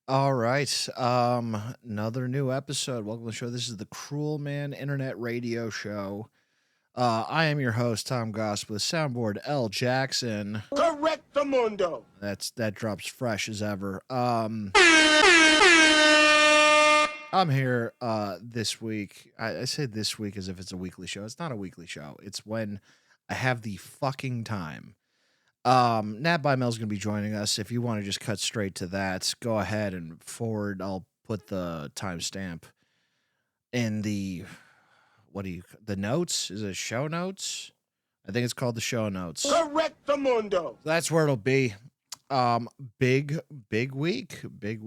All right. Another new episode. Welcome to the show. This is the Cruel Man Internet Radio Show. I am your host, Tom Goss, with soundboard L. Jackson. Correct the mundo. That drops fresh as ever. I'm here this week. I say this week as if it's a weekly show. It's not a weekly show. It's when I have the fucking time. Nat Baimel's going to be joining us. If you want to just cut straight to that, go ahead and forward. I'll put the timestamp in the the notes. Is it show notes? I think it's called the show notes. Correct the mundo. That's where it'll be. Big week. This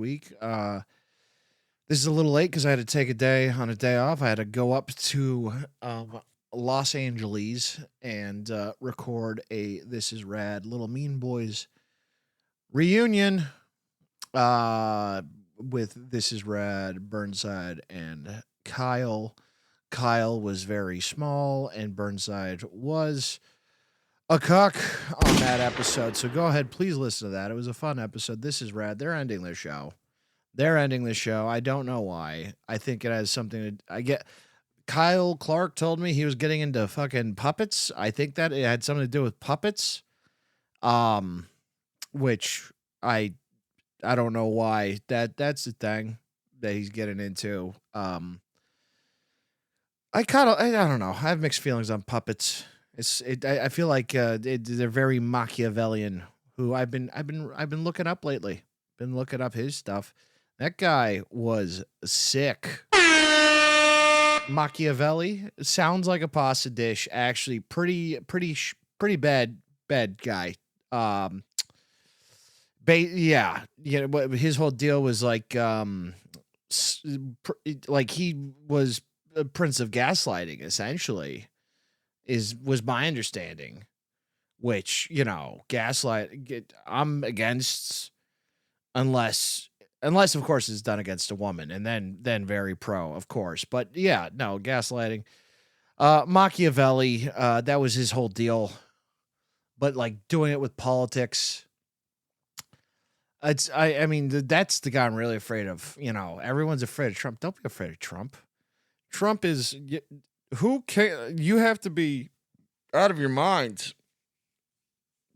is a little late because I had to take a day off. I had to go up to Los Angeles and record a This Is Rad Little Mean Boys reunion with This Is Rad, Burnside, and Kyle. Kyle was very small and Burnside was a cuck on that episode. So go ahead, please listen to that. It was a fun episode. This Is Rad. They're ending the show. I don't know why. I think it has something to... Kyle Clark told me he was getting into fucking puppets. I think that it had something to do with puppets. Which I don't know why. That's the thing that he's getting into. I don't know. I have mixed feelings on puppets. I feel like they're very Machiavellian. Who I've been looking up lately. Been looking up his stuff. That guy was sick. Machiavelli sounds like a pasta dish. Actually, pretty bad guy. But his whole deal was like he was a prince of gaslighting. Essentially, was my understanding. Which gaslight. I'm against unless of course it's done against a woman, and then very pro, of course. But yeah, no, gaslighting. Machiavelli, that was his whole deal. But like doing it with politics. That's the guy I'm really afraid of. Everyone's afraid of Trump. Don't be afraid of Trump. Trump is you have to be out of your mind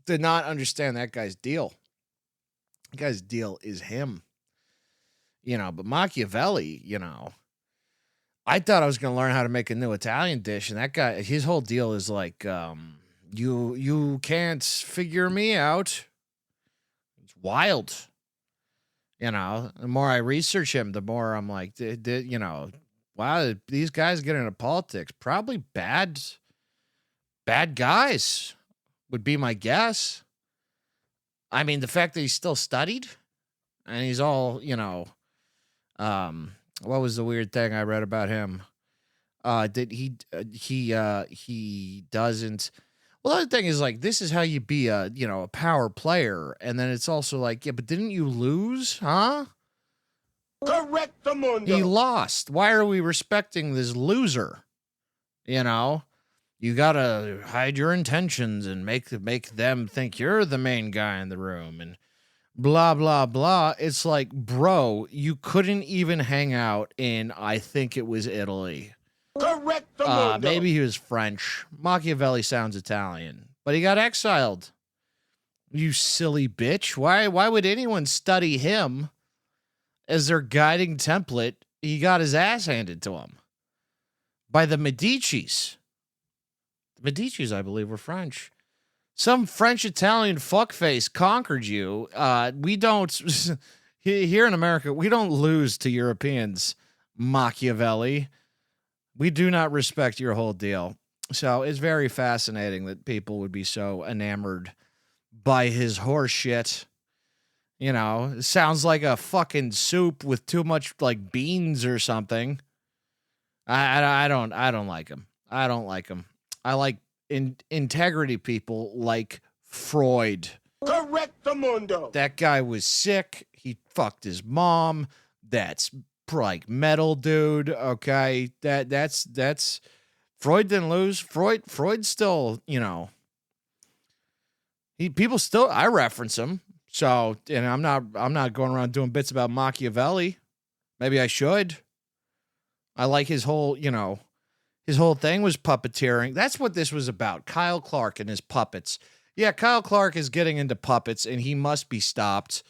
to not understand that guy's deal. That guy's deal is him. But Machiavelli, I thought I was going to learn how to make a new Italian dish. And that guy, his whole deal is like, you can't figure me out. It's wild. The more I research him, the more I'm like, wow, these guys get into politics. Probably bad guys would be my guess. I mean, the fact that he still studied and he's all, what was the weird thing I read about him? That he doesn't. Well, the other thing is like, this is how you be a power player. And then it's also like, yeah, but didn't you lose? Huh? Correct the mundo. He lost. Why are we respecting this loser? You gotta hide your intentions and make them think you're the main guy in the room and blah, blah, blah. It's like, bro, you couldn't even hang out in, I think it was Italy. Correct the mundo. Maybe he was French. Machiavelli sounds Italian, but he got exiled. You silly bitch. Why would anyone study him as their guiding template? He got his ass handed to him by the Medicis. The Medicis, I believe, were French. Some French-Italian fuckface conquered you. We don't, here in America, we don't lose to Europeans, Machiavelli. We do not respect your whole deal. So it's very fascinating that people would be so enamored by his horse shit. It sounds like a fucking soup with too much like beans or something. I don't like him. I don't like him. I like integrity people like Freud. Correct the mundo. That guy was sick. He fucked his mom. That's like metal, dude. Okay, that's Freud didn't lose. Freud still, people still. I reference him. So, and I'm not going around doing bits about Machiavelli. Maybe I should. I like his whole, his whole thing was puppeteering. That's what this was about. Kyle Clark and his puppets. Yeah, Kyle Clark is getting into puppets and he must be stopped.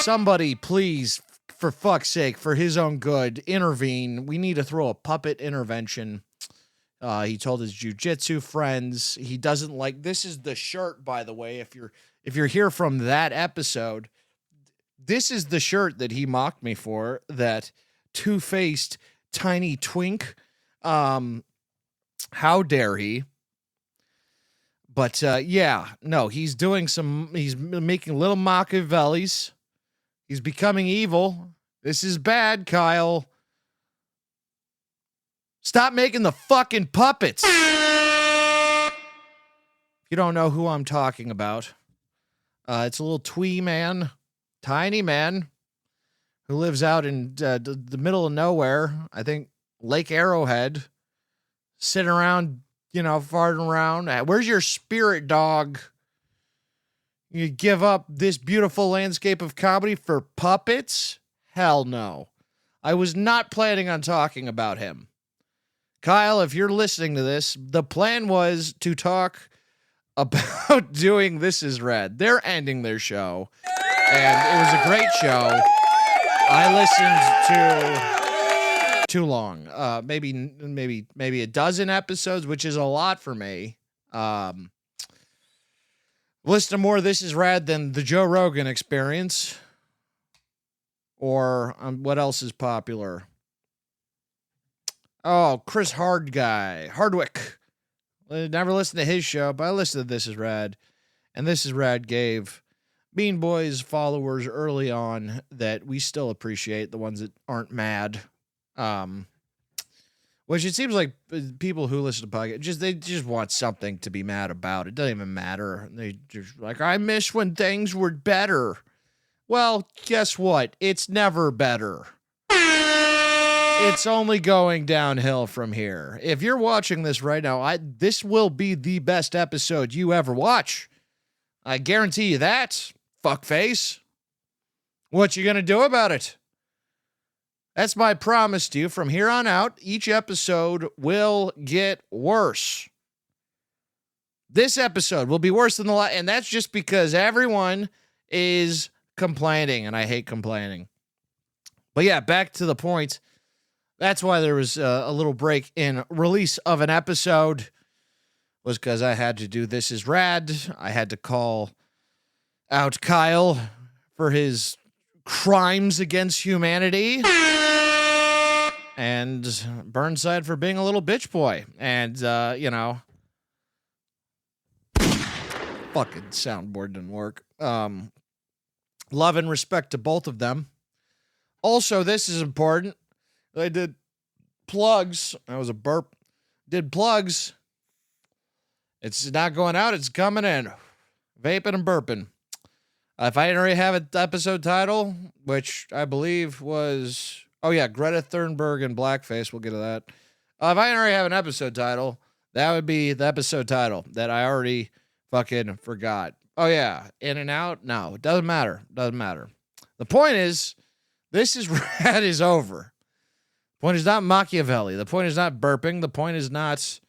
Somebody, please, for fuck's sake, for his own good, intervene. We need to throw a puppet intervention. He told his jujitsu friends he doesn't like. This is the shirt, by the way. If you're here from that episode, this is the shirt that he mocked me for. That two-faced tiny twink. How dare he? But yeah, no, he's making little Machiavellis. He's becoming evil. This is bad, Kyle. Stop making the fucking puppets. If you don't know who I'm talking about, it's a little twee man, tiny man, who lives out in the middle of nowhere. I think Lake Arrowhead, sitting around, farting around. Where's your spirit, dog? You give up this beautiful landscape of comedy for puppets? Hell no. I was not planning on talking about him. Kyle, if you're listening to this, the plan was to talk about doing This Is Red. They're ending their show, and it was a great show. I listened to too long, maybe a dozen episodes, which is a lot for me. Listen to more This Is Rad than the Joe Rogan Experience, or what else is popular? Oh, Chris Hardwick. I never listened to his show, but I listened to This Is Rad, and This Is Rad gave Bean Boys followers early on that we still appreciate, the ones that aren't mad. Which it seems like people who listen to podcasts, they just want something to be mad about. It doesn't even matter. They just like, I miss when things were better. Well, guess what? It's never better. It's only going downhill from here. If you're watching this right now, this will be the best episode you ever watch. I guarantee you that, fuckface. What you gonna do about it? That's my promise to you. From here on out, each episode will get worse. This episode will be worse than the last, and that's just because everyone is complaining, and I hate complaining. But yeah, back to the point. That's why there was a little break in release of an episode, was because I had to do This Is Rad. I had to call out Kyle for his crimes against humanity, and Burnside for being a little bitch boy. And, fucking soundboard didn't work. Love and respect to both of them. Also, this is important. I did plugs. That was a burp. Did plugs. It's not going out. It's coming in. Vaping and burping. If I didn't already have an episode title, which I believe was, Greta Thunberg and Blackface. We'll get to that. If I didn't already have an episode title, that would be the episode title that I already fucking forgot. Oh, yeah. In and out? No, it doesn't matter. Doesn't matter. The point is, This Is Rad is over. The point is not Machiavelli. The point is not burping. The point is not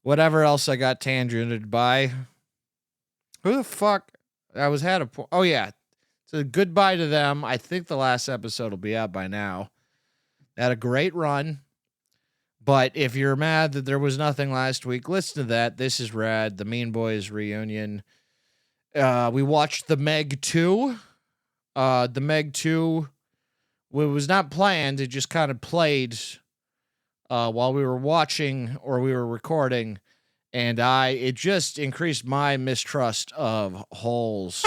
whatever else I got tangented by. Who the fuck? Had a point. Oh, yeah. So goodbye to them. I think the last episode will be out by now. They had a great run. But if you're mad that there was nothing last week, listen to that. This Is Rad, the Mean Boys reunion. We watched The Meg 2. The Meg 2, it was not planned. It just kind of played while we were watching or we were recording. And it just increased my mistrust of holes.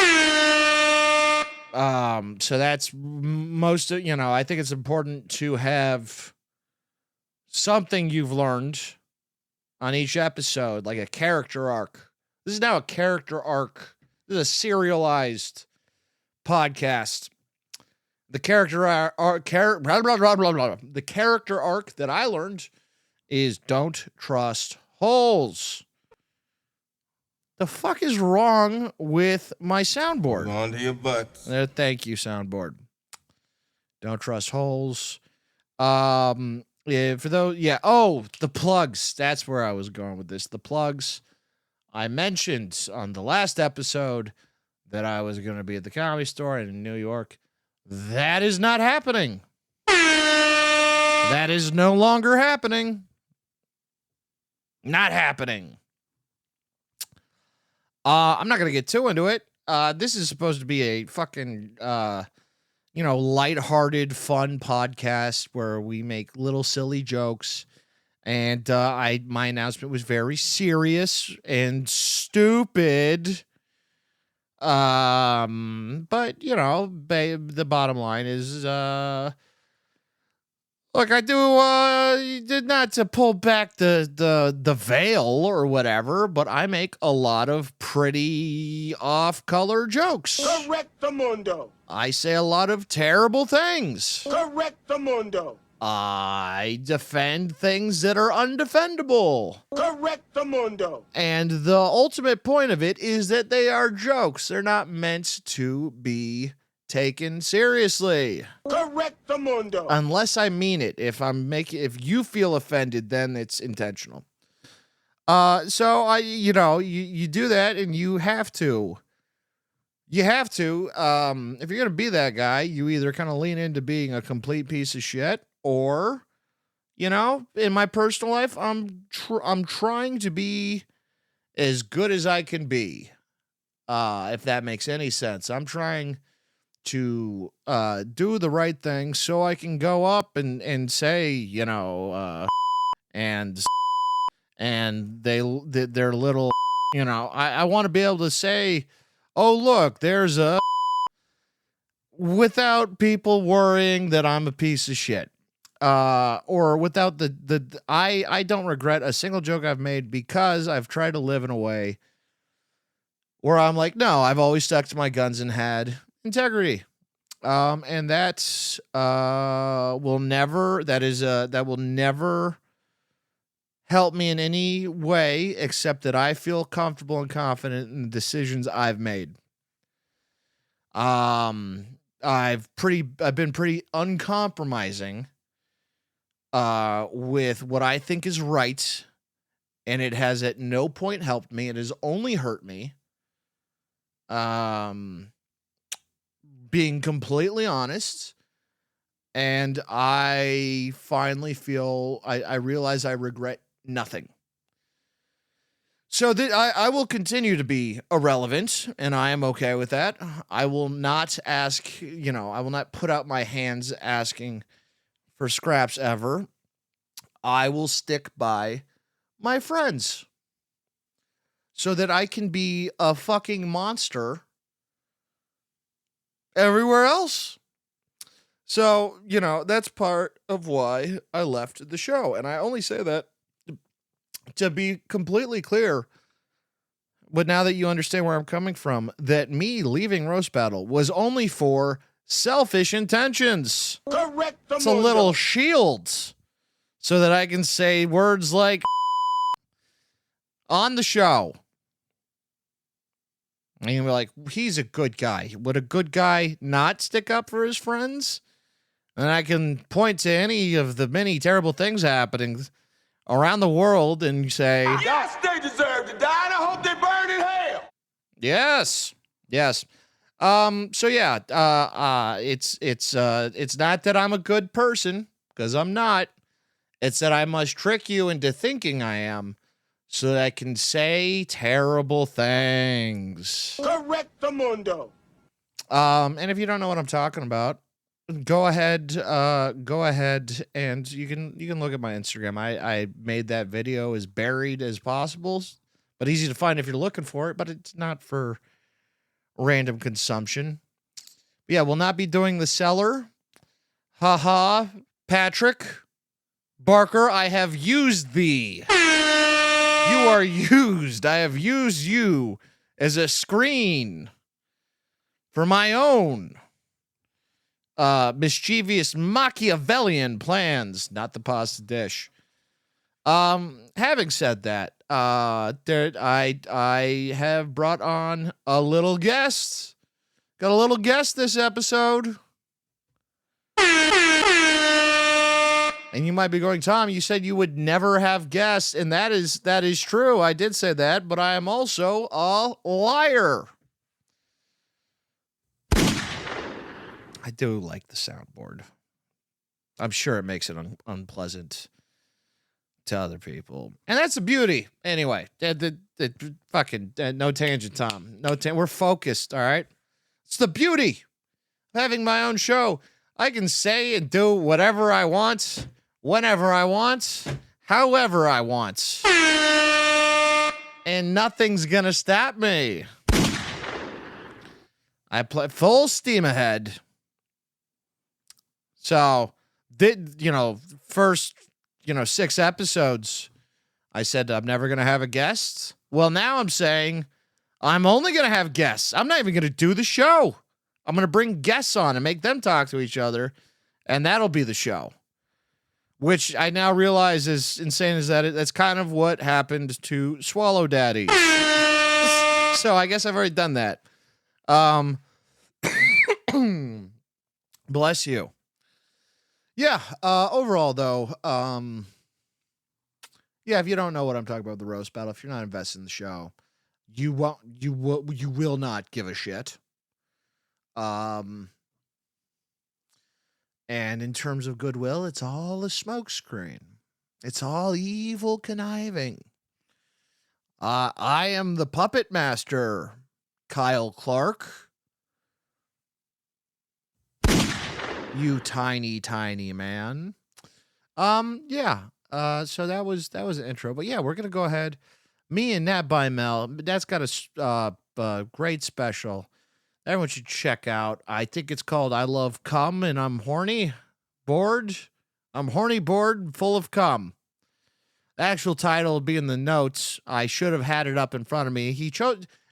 So that's most of, I think it's important to have something you've learned on each episode, like a character arc. This is now a character arc. This is a serialized podcast. The character arc, the character arc that I learned is don't trust holes. The fuck is wrong with my soundboard? Hold on to your butts. Thank you, soundboard. Don't trust holes. Yeah, for those, yeah. Oh, the plugs. That's where I was going with this. The plugs. I mentioned on the last episode that I was going to be at the Comedy Store in New York. That is not happening. That is no longer happening. Not happening. I'm not going to get too into it. This is supposed to be a fucking, lighthearted, fun podcast where we make little silly jokes. And my announcement was very serious and stupid. But the bottom line is, look, I did not to pull back the veil or whatever, but I make a lot of pretty off-color jokes. Correctamundo. I say a lot of terrible things. Correctamundo. I defend things that are undefendable. Correctamundo. And the ultimate point of it is that they are jokes. They're not meant to be taken seriously. Correctamundo. Unless I mean it. If you feel offended, then it's intentional. So you do that, and you have to. You have to. If you're gonna be that guy, you either kind of lean into being a complete piece of shit, or, in my personal life, I'm trying to be as good as I can be. If that makes any sense, I'm trying to do the right thing so I can go up and say, and they're little, I want to be able to say, oh, look, there's a, without people worrying that I'm a piece of shit. Or without I don't regret a single joke I've made because I've tried to live in a way where I'm like, no, I've always stuck to my guns and had integrity. And that will never help me in any way except that I feel comfortable and confident in the decisions I've made. I've been pretty uncompromising with what I think is right, and it has at no point helped me. It has only hurt me. Being completely honest, and I finally feel I realize I regret nothing. So I will continue to be irrelevant, and I am okay with that. I will not ask, I will not put out my hands asking for scraps ever. I will stick by my friends so that I can be a fucking monster everywhere else. So, that's part of why I left the show. And I only say that to be completely clear, but now that you understand where I'm coming from, that me leaving Roast Battle was only for selfish intentions. Correct. It's a little shield so that I can say words like on the show. And you'll be like, he's a good guy. Would a good guy not stick up for his friends? And I can point to any of the many terrible things happening around the world and say, yes, they deserve to die, and I hope they burn in hell. Yes. So yeah, it's not that I'm a good person, because I'm not. It's that I must trick you into thinking I am, so that I can say terrible things. Correctamundo. And if you don't know what I'm talking about, go ahead and you can look at my Instagram. I made that video as buried as possible, but easy to find if you're looking for it, but it's not for random consumption. But yeah, we'll not be doing the cellar. Haha, Patrick Barker, I have used thee. You are used. I have used you as a screen for my own mischievous Machiavellian plans, not the pasta dish. Having said that, I have brought on a little guest. Got a little guest this episode. And you might be going, Tom, you said you would never have guests, and that is true. I did say that, but I am also a liar. I do like the soundboard. I'm sure it makes it unpleasant to other people, and that's the beauty. Anyway, fucking no tangent, Tom. We're focused. All right, it's the beauty of having my own show. I can say and do whatever I want, whenever I want, however I want, and nothing's gonna stop me. I play full steam ahead. So, first, 6 episodes, I said I'm never going to have a guest. Well, now I'm saying I'm only going to have guests. I'm not even going to do the show. I'm going to bring guests on and make them talk to each other, and that'll be the show. Which I now realize is insane is that that's kind of what happened to Swallow Daddy. So I guess I've already done that. Bless you. Yeah, overall though, if you don't know what I'm talking about with the roast battle, if you're not invested in the show, you will not give a shit. And in terms of goodwill, it's all a smokescreen. It's all evil conniving. I am the puppet master, Kyle Clark. You tiny man. So that was an intro, but yeah, we're gonna go ahead. Me and Nat Baimel, that's got a great special. Everyone should check out. I think it's called "I Love Cum" and I'm horny, bored. I'm horny, bored, full of cum. The actual title will be in the notes. I should have had it up in front of me.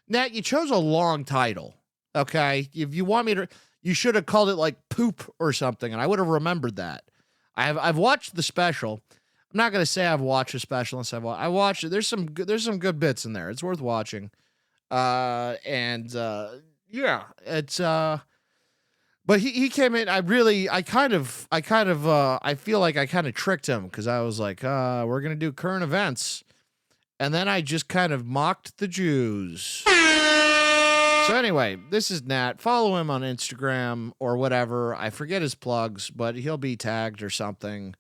Nat, you chose a long title. Okay, if you want me to. You should have called it like poop or something, and I would have remembered that. I've watched the special. I'm not gonna say I've watched the special unless I watched it. There's some good bits in there. It's worth watching. Yeah, it's But he came in. I feel like I kind of tricked him because I was like, we're gonna do current events, and then I just kind of mocked the Jews. So anyway, this is Nat. Follow him on Instagram or whatever. I forget his plugs, but he'll be tagged or something.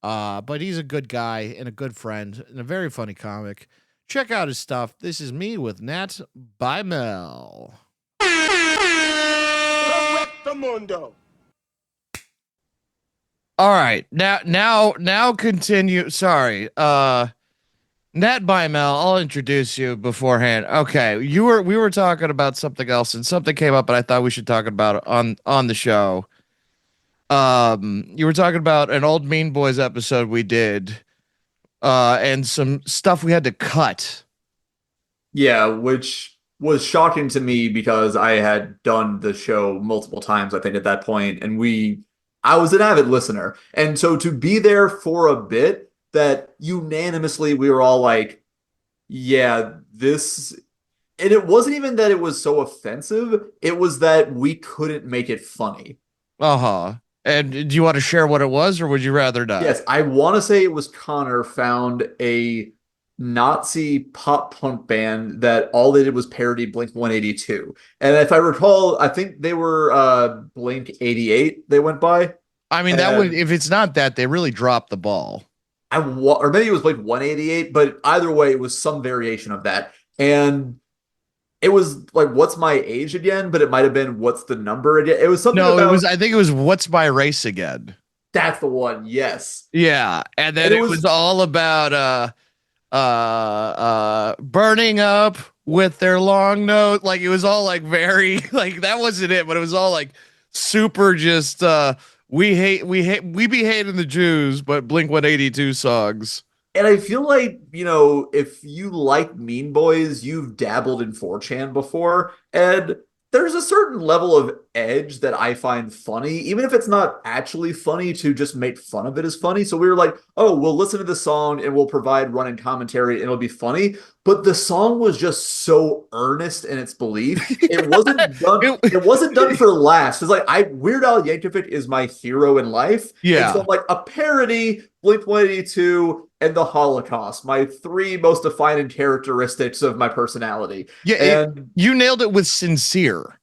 But he's a good guy and a good friend and a very funny comic. Check out his stuff. This is me with Nat Baimel. Mundo. All right, now continue. Sorry, Nat Baimel, I'll introduce you beforehand. Okay, we were talking about something else, and something came up, and I thought we should talk about it on the show. You were talking about an old Mean Boys episode we did, and some stuff we had to cut. Yeah, which was shocking to me because I had done the show multiple times, I think, at that point, and I was an avid listener, and so to be there for a bit. That unanimously we were all like, yeah, this, and it wasn't even that it was so offensive, it was that we couldn't make it funny. And do you want to share what it was, or would you rather not? Yes, I want to say it was Connor found a Nazi pop punk band that all they did was parody Blink 182. And if I recall, I think they were Blink 88 they went by. I mean, if it's not that, they really dropped the ball. Or maybe it was like 188, but either way, it was some variation of that. And it was like, what's my age again? But it might have been, what's the number again? It was something I think it was, what's my race again? That's the one, yes. Yeah, and then it was all about burning up with their long nose. Like, it was all like very, like, that wasn't it, but it was all like super just, we be hating the Jews, but Blink 182 songs. And I feel like, if you like Mean Boys, you've dabbled in 4chan before. And there's a certain level of edge that I find funny, even if it's not actually funny, to just make fun of it as funny. So we were like, oh, we'll listen to the song and we'll provide running commentary and it'll be funny. But the song was just so earnest in its belief. It wasn't done. It wasn't done for laughs. It's like Weird Al Yankovic is my hero in life. And so Yeah. I'm like a parody, Blink-182, and the Holocaust, my three most defining characteristics of my personality. Yeah, And you nailed it with sincere.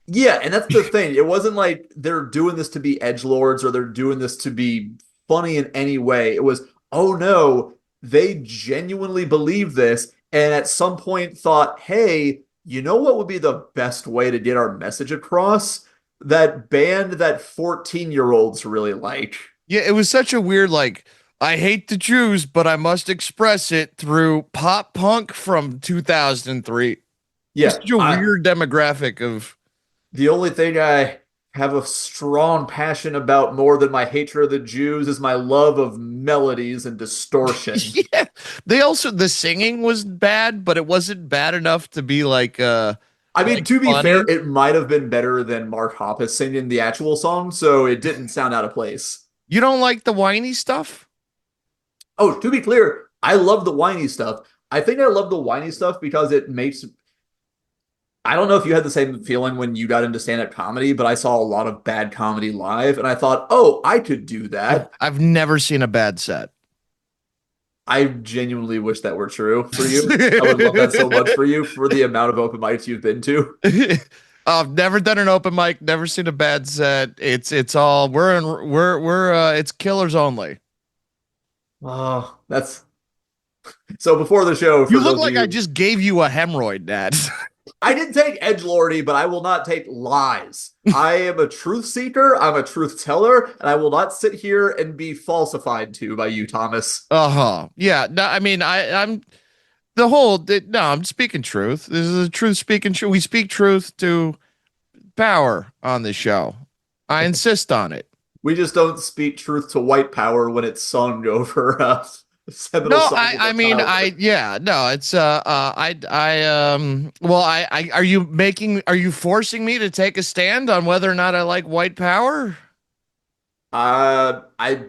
yeah, and that's the thing. It wasn't like they're doing this to be edgelords or they're doing this to be funny in any way. It was, oh no, they genuinely believe this, and at some point thought, hey, you know what would be the best way to get our message across? That band that 14-year-olds really like. Yeah, it was such a weird, like, I hate the Jews, but I must express it through pop punk from 2003. It's Yeah, such a weird demographic of. the only thing I have a strong passion about more than my hatred of the Jews is my love of melodies and distortion. Yeah, the singing was bad, but it wasn't bad enough to be like I mean, like to be funny. fair, it might have been better than Mark Hoppus singing the actual song, so it didn't sound out of place. You don't like the whiny stuff? Oh, to be clear, I love the whiny stuff. I think I love the whiny stuff because it makes. I don't know if you had the same feeling when you got into stand-up comedy, but I saw a lot of bad comedy live, and I thought, oh, I could do that. I've never seen a bad set. I genuinely wish that were true for you. I would love that so much for you, for the amount of open mics you've been to. I've never done an open mic, never seen a bad set. It's all it's killers only. Oh, that's so before the show, You for look those of like I you, just gave you a hemorrhoid, Dad. I didn't take edgelordy, but I will not take lies. I am a truth seeker. I'm a truth teller, and I will not sit here and be falsified to by you, Thomas. Uh-huh. Yeah. No, I mean, I'm no, I'm speaking truth. This is a truth speaking truth. We speak truth to power on this show. I insist on it. We just don't speak truth to white power when it's sung over seminal No, songs I about mean, childhood. yeah, no, it's, well, are you forcing me to take a stand on whether or not I like white power? I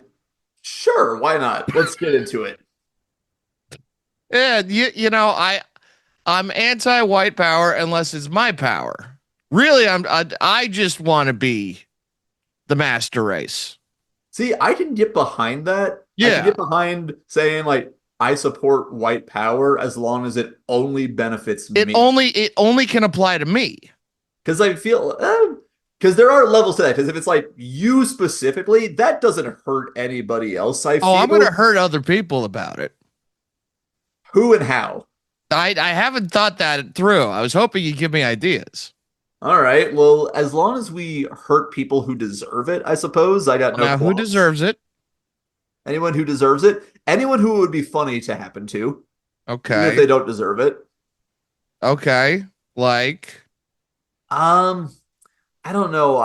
sure, why not? Let's get into it. Yeah, I'm anti-white power unless it's my power. Really, I just want to be the master race. See, I can get behind that. I can Yeah. get behind saying like I support white power as long as it only benefits me. It only can apply to me. Because I feel because there are levels to that. Because if it's like you specifically, that doesn't hurt anybody else. I Oh, I'm going to feel hurt other people about it. who and how. I haven't thought that through. I was hoping you'd give me ideas. All right. Well, as long as we hurt people who deserve it, I suppose I got no Now, who qualms. deserves it? Anyone who deserves it, anyone who it would be funny to happen to, even if Okay. they don't deserve it. Okay. Like, Um, I don't know.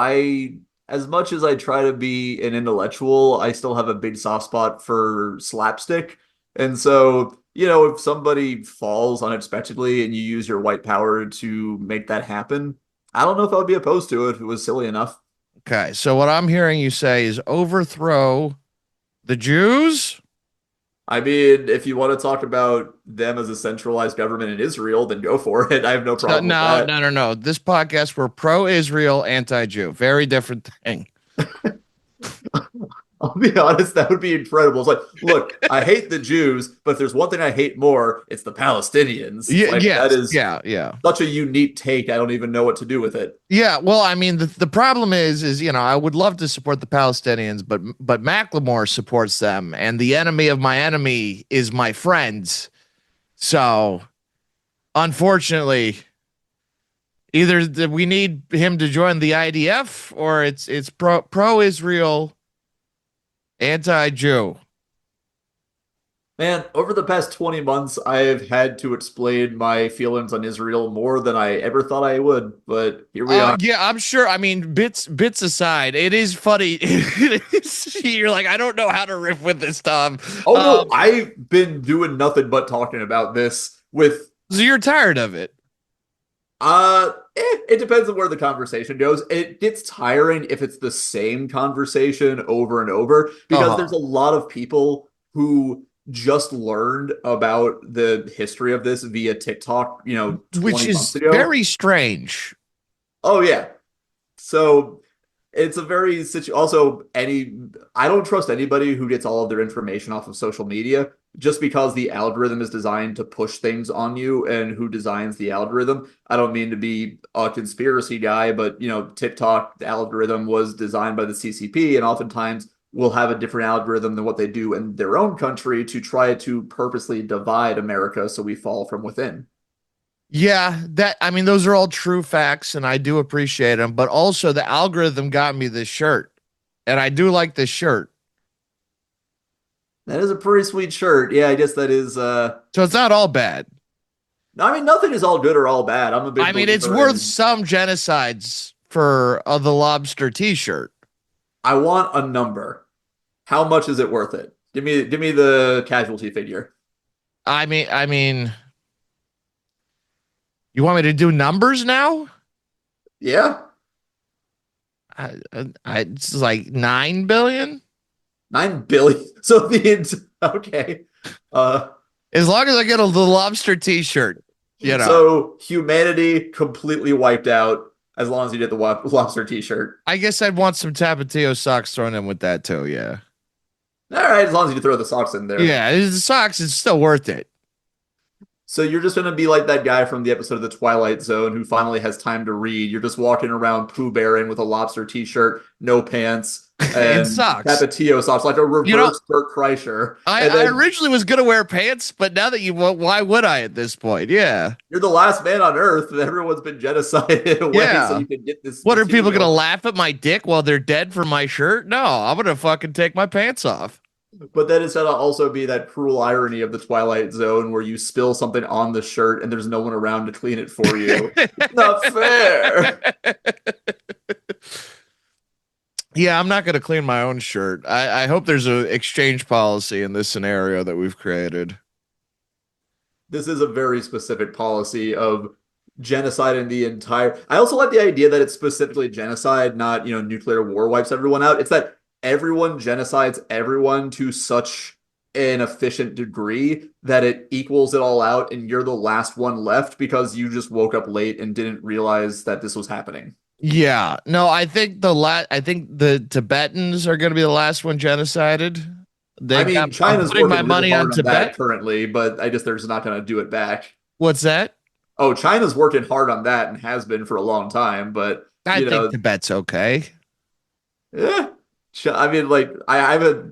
As much as I try to be an intellectual, I still have a big soft spot for slapstick. And so, if somebody falls unexpectedly and you use your white power to make that happen, I don't know if I would be opposed to it if it was silly enough. okay. So what I'm hearing you say is overthrow the Jews? I mean, if you want to talk about them as a centralized government in Israel, then go for it. I have no problem with No, that. no, no, no. This podcast, we're pro-Israel, anti-Jew. Very different thing. I'll be honest, that would be incredible. It's like, look, I hate the Jews, but if there's one thing I hate more, it's the Palestinians. It's Yeah, like that yes, is yeah, yeah. such a unique take. I don't even know what to do with it. Yeah, well, I mean, the problem is, I would love to support the Palestinians, but Macklemore supports them, and the enemy of my enemy is my friends. So, unfortunately, either we need him to join the IDF or it's pro Israel, anti Jew. Man, over the past 20 months, I have had to explain my feelings on Israel more than I ever thought I would, but here we are. Yeah, I'm sure. I mean, bits aside, it is funny. You're like, I don't know how to riff with this, Tom. Oh no, I've been doing nothing but talking about this with So you're tired of it. It depends on where the conversation goes. It gets tiring if it's the same conversation over and over because there's Uh-huh. a lot of people who just learned about the history of this via TikTok, Which 20 months is ago. very strange. Oh yeah. So it's a very also any I don't trust anybody who gets all of their information off of social media just because the algorithm is designed to push things on you and who designs the algorithm. I don't mean to be a conspiracy guy, but TikTok the algorithm was designed by the CCP and oftentimes will have a different algorithm than what they do in their own country to try to purposely divide America so we fall from within. Yeah, I mean, those are all true facts, and I do appreciate them. But also, the algorithm got me this shirt, and I do like this shirt. That is a pretty sweet shirt. Yeah, I guess that is So it's not all bad. I mean, nothing is all good or all bad. I'm a I big mean, it's believer worth in some genocides for the lobster T-shirt. I want a number. How much is it worth it? Give me the casualty figure. I mean, you want me to do numbers now? Yeah, It's like 9 billion. 9 billion. So okay. Uh, As long as I get the. T-shirt, you know. so humanity completely wiped out as long as you did the lobster T-shirt. I guess I'd want some Tapatio socks thrown in with that too. Yeah. All right, as long as you throw the socks in there. Yeah, the socks is still worth it. So you're just gonna be like that guy from the episode of The Twilight Zone who finally has time to read. You're just walking around Pooh Bearing with a lobster T-shirt, no pants, It and sucks. Tapatio socks, like a You know, reverse Burt Kreischer. And I then originally was gonna wear pants, but now that why would I at this point? Yeah, you're the last man on Earth, and everyone's been genocided away, so yeah. you can get this What are people gonna material. laugh at my dick while they're dead for my shirt? No, I'm gonna fucking take my pants off. But then it's gonna also be that cruel irony of the Twilight Zone where you spill something on the shirt and there's no one around to clean it for you. It's not fair. Yeah, I'm not gonna clean my own shirt. I hope there's an exchange policy in this scenario that we've created. This is a very specific policy of genociding the entire. I also like the idea that it's specifically genocide, not nuclear war wipes everyone out. It's that everyone genocides everyone to such an efficient degree that it equals it all out, and you're the last one left because you just woke up late and didn't realize that this was happening. Yeah, no, I think the Tibetans are gonna be the last one genocided. I They got. mean, I'm China's putting my working really money on hard on that Tibet. currently, but I guess they're just not going to do it back. What's that? Oh, China's working hard on that and has been for a long time, but I you think know, Tibet's okay. eh, I mean, like I have a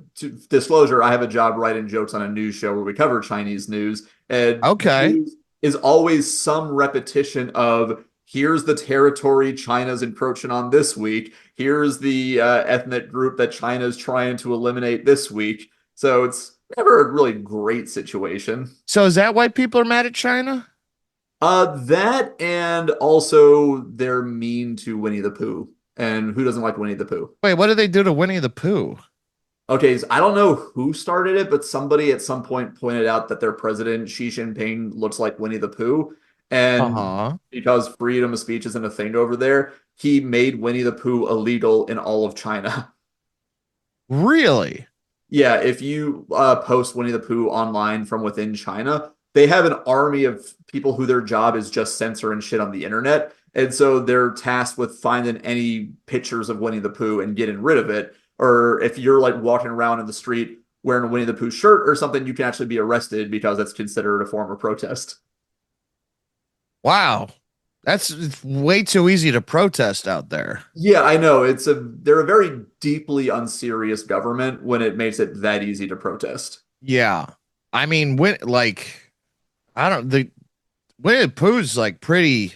disclosure. I have a job writing jokes on a news show where we cover Chinese news, and Okay. news is always some repetition of here's the territory China's encroaching on this week. Here's the ethnic group that China's trying to eliminate this week. So it's never a really great situation. So is that why people are mad at China? That and also they're mean to Winnie the Pooh. And who doesn't like Winnie the Pooh? Wait, what did they do to Winnie the Pooh? Okay, so I don't know who started it, but somebody at some point pointed out that their president, Xi Jinping, looks like Winnie the Pooh. And Uh-huh. because freedom of speech isn't a thing over there, he made Winnie the Pooh illegal in all of China. Really? Yeah, if you post Winnie the Pooh online from within China, they have an army of people who their job is just censoring shit on the internet. And so they're tasked with finding any pictures of Winnie the Pooh and getting rid of it. Or if you're like walking around in the street wearing a Winnie the Pooh shirt or something, you can actually be arrested because that's considered a form of protest. Wow. It's way too easy to protest out there. Yeah, I know. They're a very deeply unserious government when it makes it that easy to protest. Yeah. I mean, when like I don't the Winnie the Pooh's like pretty.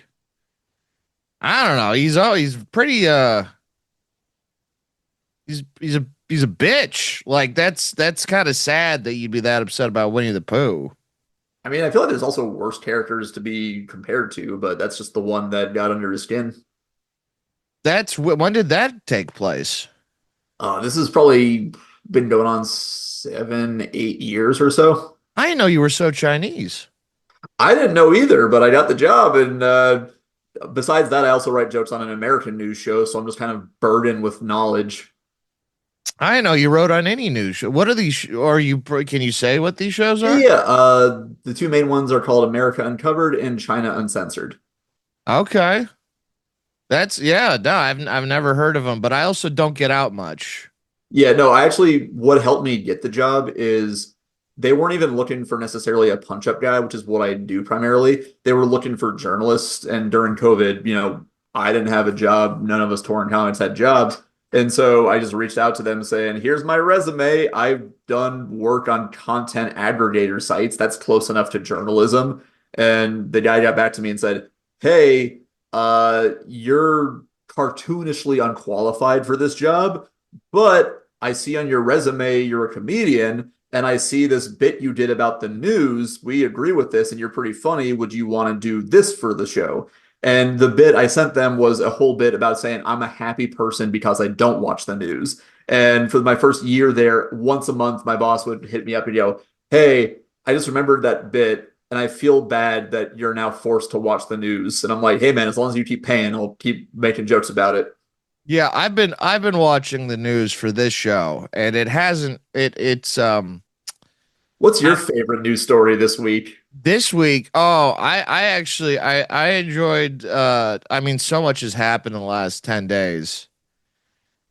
I don't know. He's pretty he's a bitch. Like that's kind of sad that you'd be that upset about Winnie the Pooh. I mean, I feel like there's also worse characters to be compared to, but that's just the one that got under his skin. That's when did that take place? This has probably been going on 7, 8 years or so. I didn't know you were so Chinese. I didn't know either, but I got the job, and besides that, I also write jokes on an American news show, so I'm just kind of burdened with knowledge. I know you wrote on any news show. What are these? Are you? Can you say what these shows are? Yeah, the two main ones are called America Uncovered and China Uncensored. Okay, that's yeah. No, I've never heard of them, but I also don't get out much. Yeah, no, I actually, what helped me get the job is they weren't even looking for necessarily a punch-up guy, which is what I do primarily. They were looking for journalists, and during COVID, I didn't have a job. None of us touring comics had jobs. And so I just reached out to them saying, here's my resume. I've done work on content aggregator sites. That's close enough to journalism. And the guy got back to me and said, hey, you're cartoonishly unqualified for this job, but I see on your resume you're a comedian, and I see this bit you did about the news. We agree with this, and you're pretty funny. Would you want to do this for the show? And the bit I sent them was a whole bit about saying I'm a happy person because I don't watch the news. And for my first year there, once a month, my boss would hit me up and go, hey, I just remembered that bit, and I feel bad that you're now forced to watch the news. And I'm like, hey, man, as long as you keep paying, I'll keep making jokes about it. Yeah, I've been watching the news for this show, and it hasn't it's What's your I, favorite news story this week? this week. Oh, I actually I enjoyed. I mean, so much has happened in the last 10 days.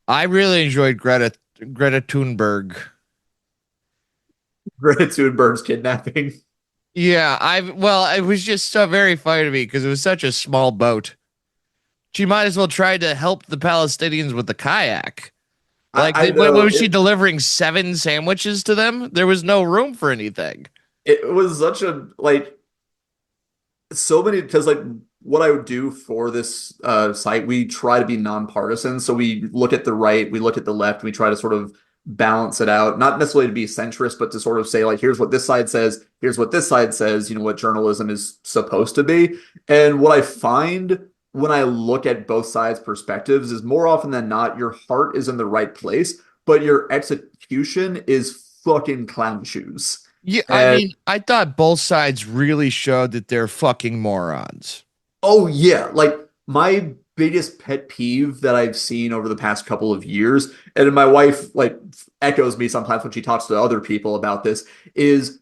I really enjoyed Greta Thunberg. Greta Thunberg's kidnapping. Yeah, well, it was just so very funny to me because it was such a small boat. She might as well try to help the Palestinians with the kayak. Like, I when know was she delivering 7 sandwiches to them? There was no room for anything. it was such a like so many because like what I would do for this site, we try to be nonpartisan. So we look at the right, we look at the left, we try to sort of balance it out, not necessarily to be centrist, but to sort of say like, here's what this side says, here's what this side says, what journalism is supposed to be. And what I find when I look at both sides' perspectives is more often than not, your heart is in the right place, but your execution is fucking clown shoes. Yeah, I And mean, I thought both sides really showed that they're fucking morons. oh yeah, like my biggest pet peeve that I've seen over the past couple of years, and my wife like echoes me sometimes when she talks to other people about this, is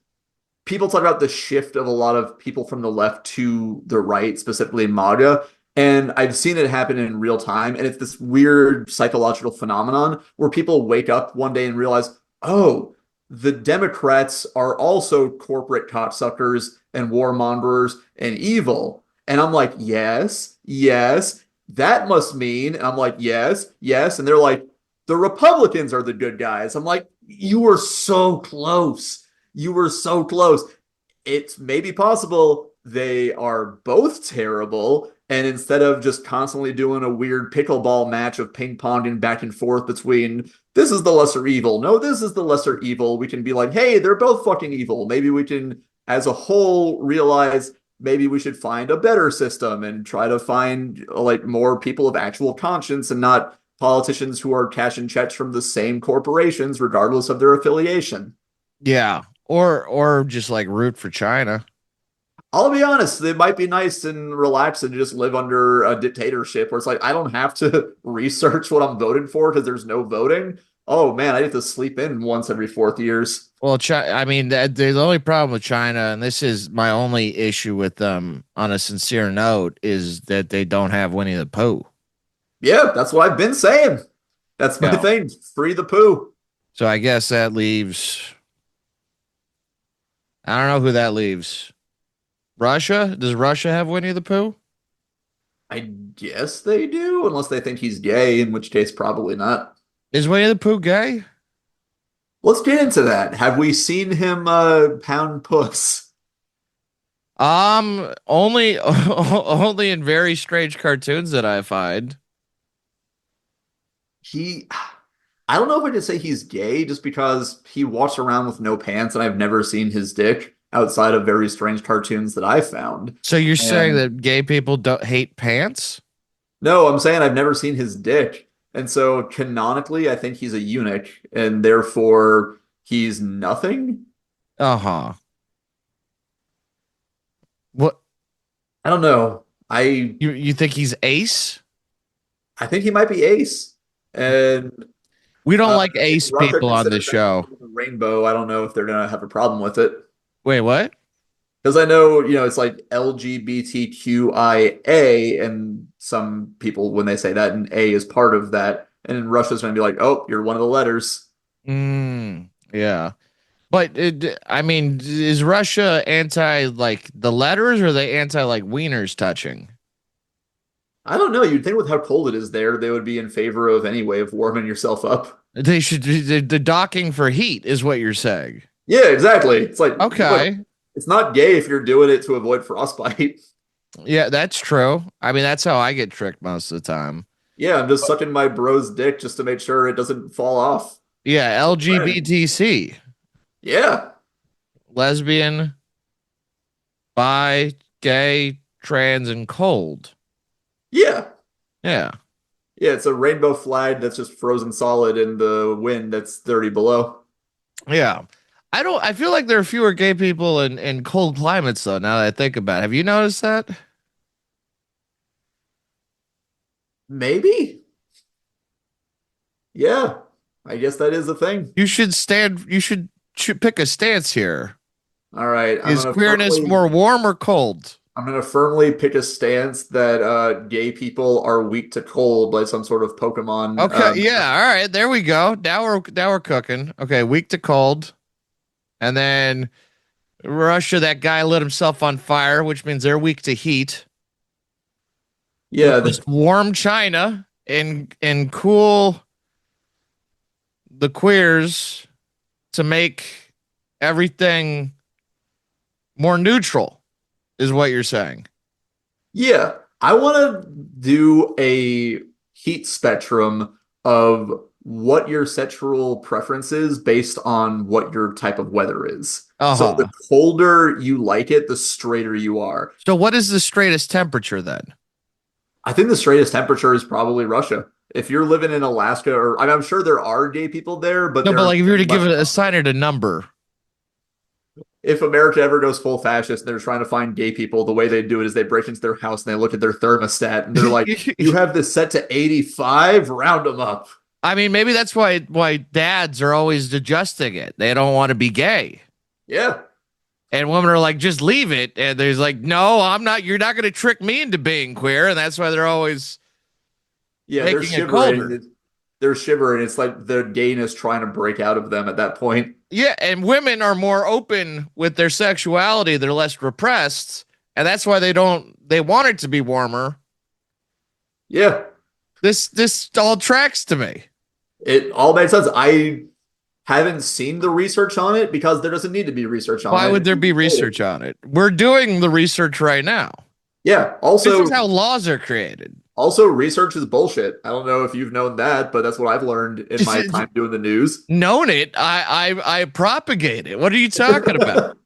people talk about the shift of a lot of people from the left to the right, specifically MAGA. And I've seen it happen in real time. And it's this weird psychological phenomenon where people wake up one day and realize, oh, the Democrats are also corporate cocksuckers and warmongers and evil. And I'm like, yes, yes, that must mean. And I'm like, yes, yes. And they're like, the Republicans are the good guys. I'm like, you were so close. You were so close. It's maybe possible they are both terrible. And instead of just constantly doing a weird pickleball match of ping ponging back and forth between this is the lesser evil, no, this is the lesser evil, we can be like, hey, they're both fucking evil. Maybe we can, as a whole, realize maybe we should find a better system and try to find like more people of actual conscience and not politicians who are cashing checks from the same corporations, regardless of their affiliation. Yeah, or just like root for China. I'll be honest, it might be nice and relaxed and just live under a dictatorship where it's like I don't have to research what I'm voting for because there's no voting. Oh man, I have to sleep in once every 4 years. Well, I mean, the only problem with China, and this is my only issue with them on a sincere note, is that they don't have Winnie the Pooh. Yeah, that's what I've been saying. That's my No. thing. Free the poo. So I guess that leaves. I don't know who that leaves. Russia? Does Russia have Winnie the Pooh? I guess they do, unless they think he's gay, in which case probably not. Is Winnie the Pooh gay? Let's get into that. Have we seen him pound puss? Only only in very strange cartoons that I find. He I don't know if I could say he's gay just because he walks around with no pants and I've never seen his dick outside of very strange cartoons that I found. So you're saying And that gay people don't hate pants? no, I'm saying I've never seen his dick. And so canonically, I think he's a eunuch and therefore he's nothing. Uh-huh. What I don't know. I You think he's ace? I think he might be ace. And We don't like if ace Russia people on considers this that show. a rainbow, I don't know if they're gonna have a problem with it. Wait, what? Because I know, it's like LGBTQIA, and some people, when they say that, and A is part of that, and in Russia's going to be like, oh, you're one of the letters. Yeah. But I mean, is Russia anti like the letters, or are they anti like wieners touching? I don't know. You'd think with how cold it is there, they would be in favor of any way of warming yourself up. They should the docking for heat is what you're saying. Yeah, exactly. It's like, look, Okay. it's not gay if you're doing it to avoid frostbite. Yeah, that's true. I mean, that's how I get tricked most of the time. Yeah, I'm just sucking my bro's dick just to make sure it doesn't fall off. Yeah, Right. LGBTC, Yeah. lesbian, bi, gay, trans, and cold. Yeah. Yeah. Yeah, it's a rainbow flag that's just frozen solid in the wind that's 30 below. Yeah. I feel like there are fewer gay people in cold climates though, now that I think about it. Have you noticed that? Maybe. Yeah, I guess that is a thing. You should pick a stance here. All right, Is queerness more warm or cold? I'm gonna firmly pick a stance that gay people are weak to cold, like some sort of Pokemon. Okay, yeah, all right, there we go. Now we're cooking. Okay, weak to cold. And then Russia, that guy lit himself on fire, which means they're weak to heat. Yeah, Just warm China and cool the queers to make everything more neutral, is what you're saying. yeah. I want to do a heat spectrum of what your sexual preference is based on what your type of weather is. So the Uh-huh. colder you like it, the straighter you are. So what is the straightest temperature then? I think the straightest temperature is probably Russia. If you're living in Alaska, or I'm sure there are gay people there, but No, but they're like if you were to give less it common. assign it a number. If America ever goes full fascist and they're trying to find gay people, the way they do it is they break into their house and they look at their thermostat and they're like, "You have this set to 85, round them up." I mean, maybe that's why dads are always adjusting it. They don't want to be gay. Yeah, And women are like, just leave it. And there's like, no, I'm not. You're not going to trick me into being queer. And that's why they're always yeah, they're making it colder. shivering. They're shivering. It's like the gayness trying to break out of them at that point. Yeah. And women are more open with their sexuality. They're less repressed. And that's why they want it to be warmer. Yeah, This all tracks to me. it all makes sense. I haven't seen the research on it because there doesn't need to be research on Why it. would there be research on it? We're doing the research right now. Yeah. This is how laws are created. Also, research is bullshit. I don't know if you've known that, but that's what I've learned in my time doing the news. Known it. I propagate it. What are you talking about?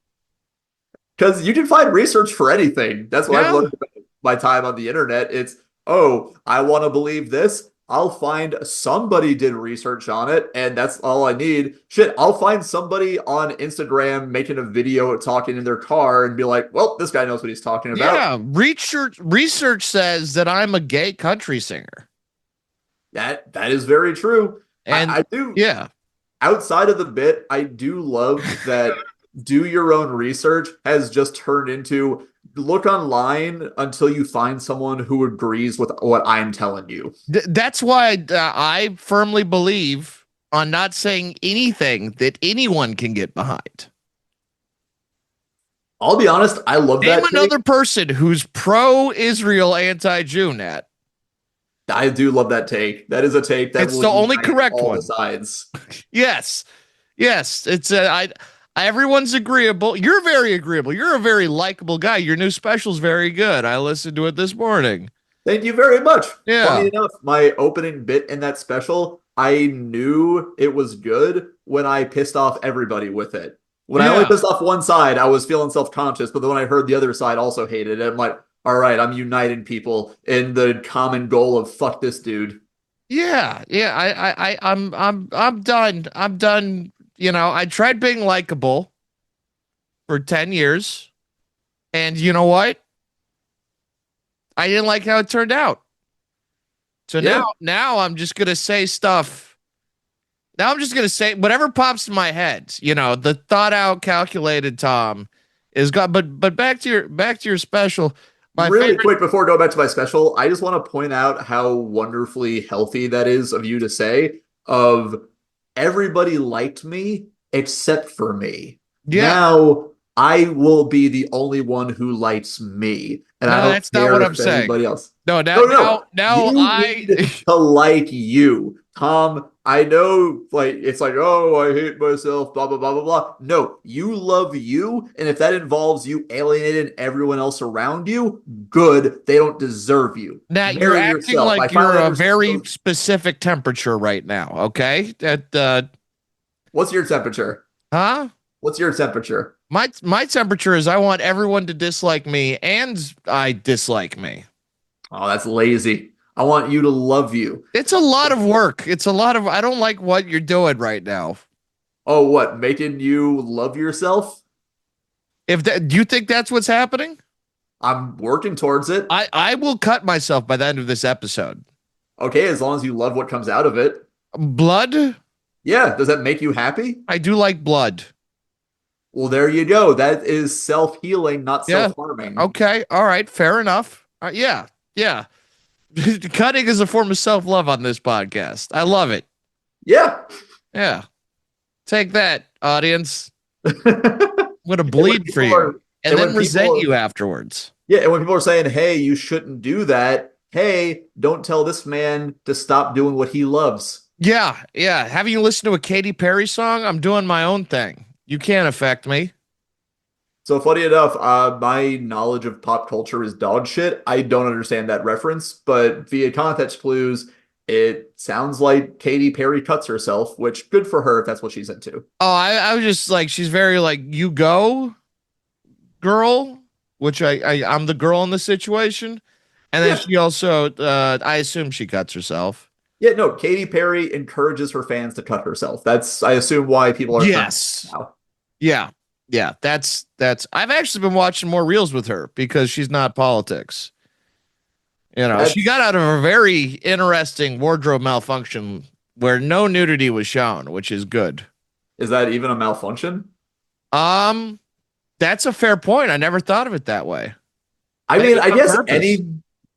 Because you can find research for anything. That's what I've Yeah. learned about my time on the internet. It's, oh, I want to believe this. I'll find somebody did research on it, and that's all I need. Shit, I'll find somebody on Instagram making a video talking in their car and be like, well, this guy knows what he's talking about. Yeah. Research says that I'm a gay country singer. That is very true. And I do. yeah. Outside of the bit, I do love that do your own research has just turned into look online until you find someone who agrees with what I'm telling you. That's why I firmly believe on not saying anything that anyone can get behind. I'll be honest, I love Name that another take. person who's pro-Israel, anti-Jew, Nat. I do love that take. That is a take that It's will the only unite correct all one. the sides. Yes. Yes. It's everyone's agreeable. You're very agreeable. You're a very likable guy. Your new special's very good. I listened to it this morning. Thank you very much. Yeah. Funny enough, my opening bit in that special, I knew it was good when I pissed off everybody with it. When I only pissed off one side, I was feeling self-conscious, but then when I heard the other side also hated it, I'm like, all right, I'm uniting people in the common goal of fuck this dude. Yeah. Yeah. I'm done. I'm done. You know, I tried being likable for 10 years. And you know what? I didn't like how it turned out. So Yeah, now I'm just gonna say stuff. Now I'm just gonna say whatever pops in my head. You know, the thought out, calculated Tom is gone. But back to your special. My really favorite. quick before going back to my special, I just want to point out how wonderfully healthy that is of you to say of everybody liked me except for me. Yeah. Now I will be the only one who likes me, and I No, don't that's not care what I'm if saying. anybody else. No, No, no, no. now You I. need to like you. Tom, I know like it's like, oh, I hate myself, blah blah blah blah blah. No, you love you, and if that involves you alienating everyone else around you, good. They don't deserve you. Now you're Marry acting yourself. I like you're finally a understand very those. specific temperature right now. Okay, that What's your temperature? huh? What's your temperature? My temperature is I want everyone to dislike me and I dislike me. Oh, that's lazy. I want you to love you. It's a lot of work. It's a lot of I don't like what you're doing right now. Oh, what? Making you love yourself? If that do you think that's what's happening? I'm working towards it. I will cut myself by the end of this episode. Okay, as long as you love what comes out of it. Blood? Yeah, does that make you happy? I do like blood. Well, there you go. That is self-healing, not Yeah. self-harming. Okay. All right. Fair enough. Yeah. Yeah. Cutting is a form of self-love on this podcast. I love it. Yeah. Yeah. Take that, audience. I'm gonna And when bleed for people are you and and then when resent people you afterwards. yeah, and when people are saying, "Hey, you shouldn't do that." Hey, don't tell this man to stop doing what he loves. Yeah, yeah. Having you listen to a Katy Perry song, I'm doing my own thing. You can't affect me. So funny enough, my knowledge of pop culture is dog shit. I don't understand that reference, but via context clues, it sounds like Katy Perry cuts herself, which good for her if that's what she's into. Oh, I was just like, she's very like, you go, girl, which I'm the girl in the situation. And then Yeah. she also, I assume she cuts herself. Yeah, no, Katy Perry encourages her fans to cut herself. That's, I assume, why people are turning Yes. now. Yeah. Yeah. That's, I've actually been watching more reels with her because she's not politics. You know, she got That's, out of a very interesting wardrobe malfunction where no nudity was shown, which is good. is that even a malfunction? Um, that's a fair point. I never thought of it that way. I Maybe mean, it's I on guess purpose.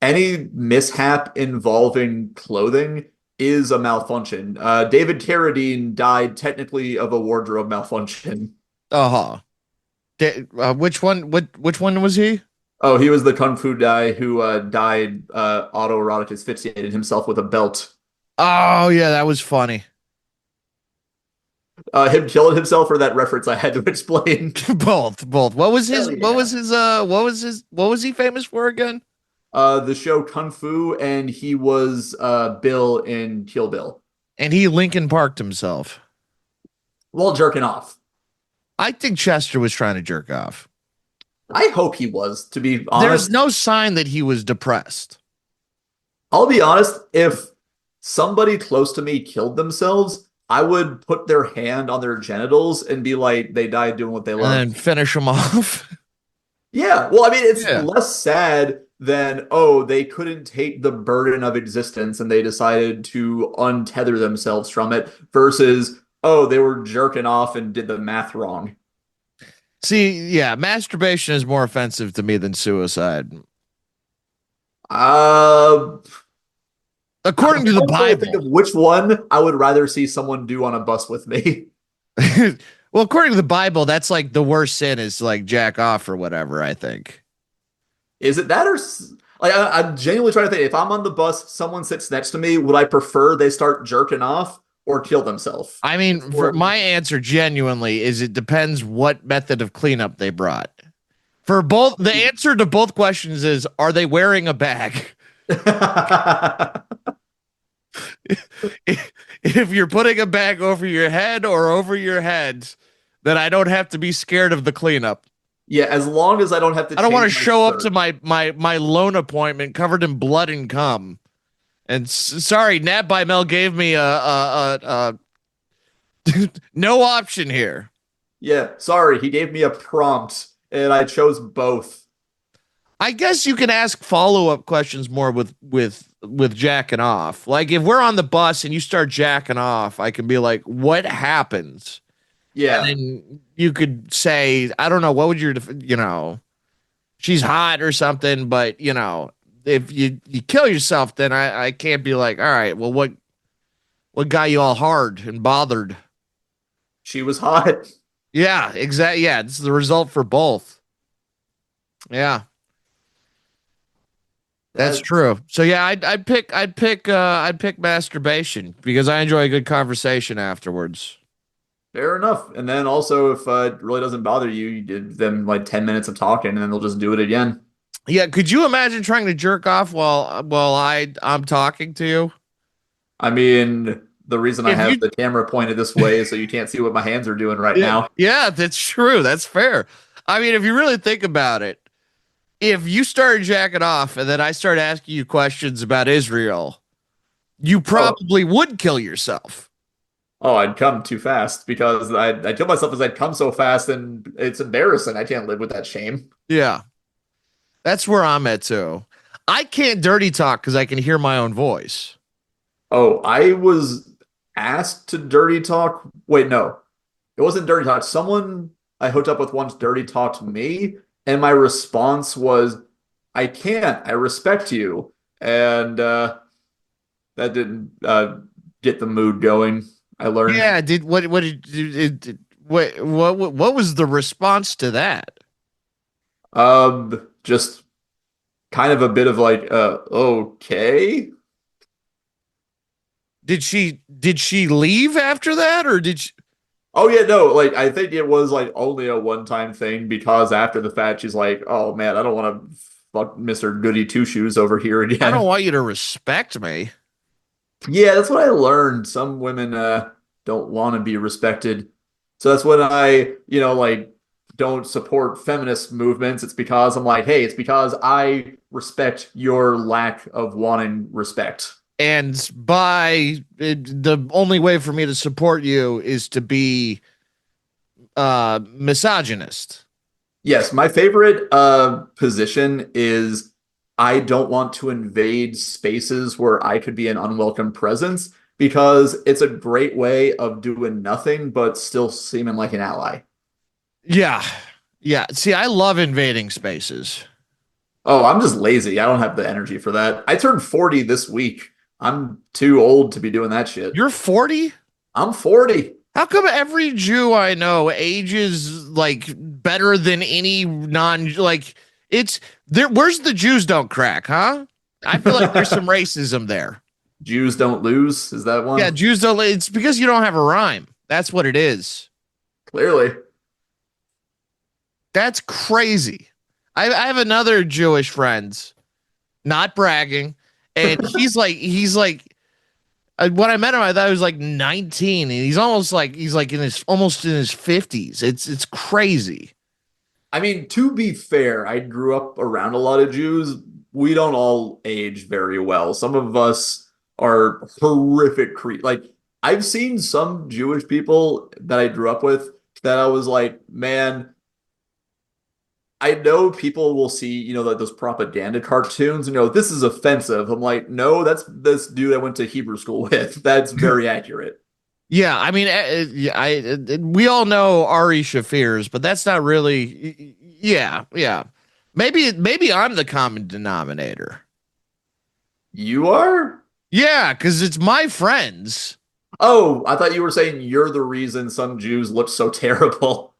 any mishap involving clothing is a malfunction. David Carradine died technically of a wardrobe malfunction. Uh-huh. Which one? Which one was he? Oh, he was the kung fu guy who died autoerotic asphyxiated himself with a belt. Oh yeah, that was funny. Him killing himself for that reference I had to explain. Both. What was his? Hell What yeah. was his? What was he famous for again? The show Kung Fu, and he was Bill in Kill Bill. And he Lincoln Parked himself. While jerking off. I think Chester was trying to jerk off. I hope he was, to be There's honest. no sign that he was depressed. I'll be honest, if somebody close to me killed themselves, I would put their hand on their genitals and be like, they died doing what they And loved. then finish him off. Yeah, well, I mean, it's Yeah. less sad than, oh, they couldn't take the burden of existence and they decided to untether themselves from it versus, oh, they were jerking off and did the math wrong. See, yeah, masturbation is more offensive to me than suicide. Uh, According to the I'm trying to think Bible. of which one I would rather see someone do on a bus with me. Well, according to the Bible, that's like the worst sin is like jack off or whatever, I think. Is it that or like I'm genuinely trying to think if I'm on the bus, someone sits next to me, would I prefer they start jerking off or kill themselves? I mean, for my answer genuinely is it depends what method of cleanup they brought. For both, the answer to both questions is are they wearing a bag? If you're putting a bag over your head or over your head, then I don't have to be scared of the cleanup. Yeah, as long as I don't have to I don't want to change my show up to shirt. my loan appointment covered in blood and cum. And sorry, Nat Baimel gave me a no option here. Yeah, sorry, he gave me a prompt and I chose both. I guess you can ask follow-up questions more with jacking off. Like if we're on the bus and you start jacking off, I can be like, "What happens?" And Yeah. then you could say, "I don't know, what would your, she's hot or something." But if you kill yourself, then I can't be like, "All right, well, what got you all hard and bothered?" She was hot. Yeah, exactly. Yeah, it's the result for both. Yeah. That's That true. So yeah, I'd pick masturbation because I enjoy a good conversation afterwards. fair enough. And then also, if it really doesn't bother you, you give them like 10 minutes of talking, and then they'll just do it again. Yeah, could you imagine trying to jerk off while I'm talking to you? I mean, the reason I If have you the camera pointed this way is so you can't see what my hands are doing right Yeah, now. yeah, that's true. That's fair. I mean, if you really think about it, if you started jacking off and then I start asking you questions about Israel, you Oh, probably would kill yourself. oh, I'd come too fast because I kill myself as I'd come so fast, and it's embarrassing. I can't live with that shame. Yeah, that's where I'm at too. I can't dirty talk because I can hear my own voice. Oh, I was asked to dirty talk. Wait, no, it wasn't dirty talk. Someone I hooked up with once dirty talked me, and my response was, "I can't. I respect you," and that didn't get the mood going. I learned. Yeah, did what what was the response to that? Just kind of a bit of like, okay. Did she leave after that or did she? Oh yeah, no, like I think it was like only a one-time thing because after the fact she's like, "Oh man, I don't want to fuck Mr. Goody Two Shoes over here I don't again." want you to respect me. Yeah, that's what I learned. Some women don't want to be respected. So that's when I, like don't support feminist movements. It's because I'm like, "Hey, it's because I respect your lack of wanting respect." And the only way for me to support you is to be misogynist. Yes, my favorite position is I don't want to invade spaces where I could be an unwelcome presence because it's a great way of doing nothing but still seeming like an ally. Yeah. Yeah. See, I love invading spaces. Oh, I'm just lazy. I don't have the energy for that. I turned 40 this week. I'm too old to be doing that shit. You're 40? I'm 40. How come every Jew I know ages like better than any non like it's there where's the Jews don't crack, huh? I feel like there's some racism there. Jews don't lose. Is that Yeah, one? Jews don't it's because you don't have a rhyme. That's what it is. Clearly. That's crazy. I have another Jewish friend, not bragging, and he's like when I met him, I thought he was like 19, and he's like in his almost in his 50s. It's crazy. I mean, to be fair, I grew up around a lot of Jews. We don't all age very well. Some of us are horrific like I've seen some Jewish people that I grew up with that I was like, man, I know people will see, like those propaganda cartoons, this is offensive. I'm like, no, that's this dude I went to Hebrew school with. That's very accurate. Yeah, I mean, we all know Ari Shafir's, but that's not really. Yeah, yeah. Maybe I'm the common denominator. You are? Yeah, because it's my friends. Oh, I thought you were saying you're the reason some Jews look so terrible.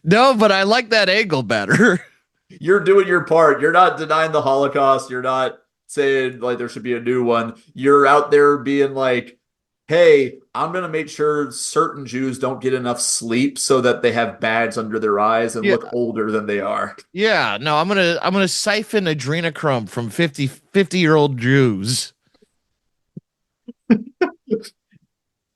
No, but I like that angle better. You're doing your part. You're not denying the Holocaust. You're not saying like there should be a new one. You're out there being like, hey, I'm going to make sure certain Jews don't get enough sleep so that they have bags under their eyes and Yeah, look older than they are. yeah. No, I'm gonna siphon adrenochrome from 50-year-old Jews.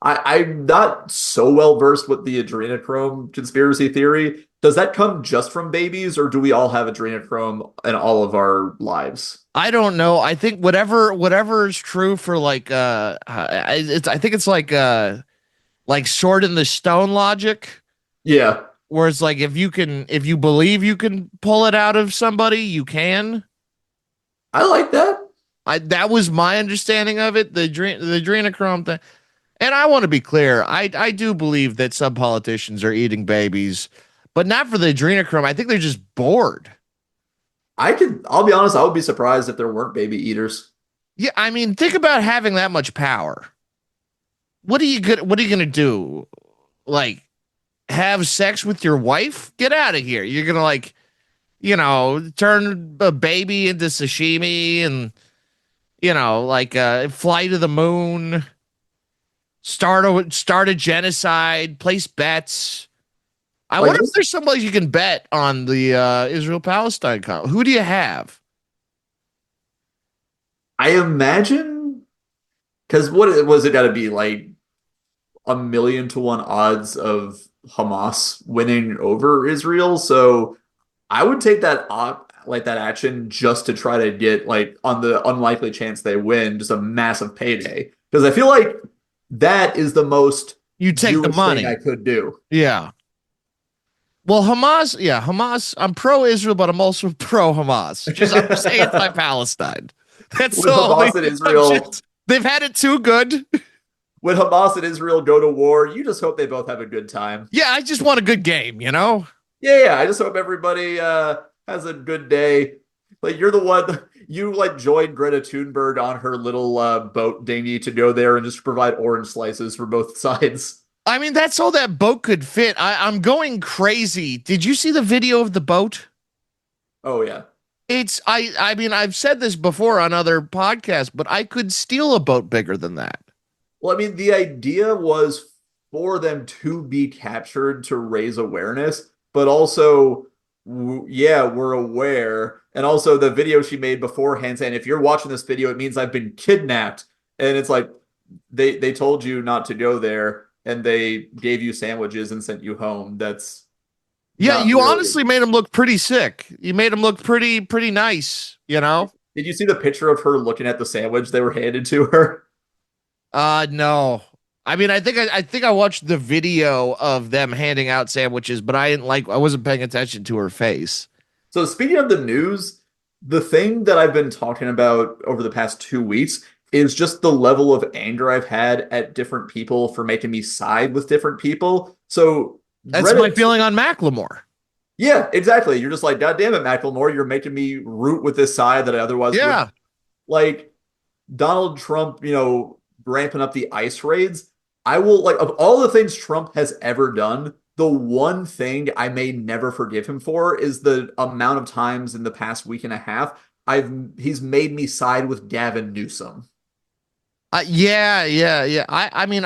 I'm not so well versed with the adrenochrome conspiracy theory. Does that come just from babies, or do we all have adrenochrome in all of our lives? I don't know. I think whatever is true for like I think it's like sword in the stone logic. Yeah. where it's like if you believe you can pull it out of somebody, you can. I like that. That was my understanding of it. The adrenochrome thing. And I want to be clear. I do believe that some politicians are eating babies, but not for the adrenochrome. I think they're just bored. I'll be honest, I would be surprised if there weren't baby eaters. Yeah, I mean, think about having that much power. What are you gonna do? Like have sex with your wife? Get out of here. You're gonna like, turn a baby into sashimi and like fly to the moon, start a genocide, place bets. I Like wonder if this, there's somebody you can bet on the Israel Palestine conflict. Who do you have? I imagine, because what was it got to be like 1,000,000 to 1 odds of Hamas winning over Israel? So I would take like that action just to try to get like on the unlikely chance they win, just a massive payday. Because I feel like that is the most You take the Jewish thing I money. could do. Yeah. Well, Hamas, yeah, Hamas. I'm pro Israel, but I'm also pro Hamas. I'm just anti Palestine. That's the With only. Hamas and Israel, They've had it too good. when Hamas and Israel go to war, you just hope they both have a good time. Yeah, I just want a good game. Yeah, I just hope everybody has a good day. Like you're the one you like joined Greta Thunberg on her little boat dinghy to go there and just provide orange slices for both sides. I mean, that's all that boat could fit. I'm going crazy. Did you see the video of the boat? Oh yeah. I mean, I've said this before on other podcasts, but I could steal a boat bigger than that. Well, I mean, the idea was for them to be captured to raise awareness, but also, yeah, we're aware. And also, the video she made beforehand saying, if you're watching this video, it means I've been kidnapped. And it's like, they told you not to go there, and they gave you sandwiches and sent you home. That's Yeah, not you really. honestly made him look pretty sick. You made him look pretty nice. Did you see the picture of her looking at the sandwich they were handed to her? No. I mean, I think I watched the video of them handing out sandwiches, but I wasn't paying attention to her face. So speaking of the news, the thing that I've been talking about over the past 2 weeks is just the level of anger I've had at different people for making me side with different people. So That's my Reddit, feeling on Macklemore. yeah, exactly. You're just like, God damn it, Macklemore, you're making me root with this side that I otherwise would. Yeah. Like Donald Trump, ramping up the ICE raids. I will like of all the things Trump has ever done, the one thing I may never forgive him for is the amount of times in the past week and a half he's made me side with Gavin Newsom. Yeah. I mean,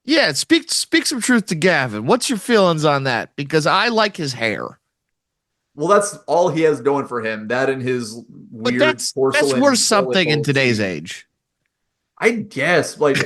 yeah. Speak some truth to Gavin. What's your feelings on that? Because I like his hair, Well, that's all he has going for him. That and his but weird that's worth porcelain something in bullet today's teeth. age. I guess like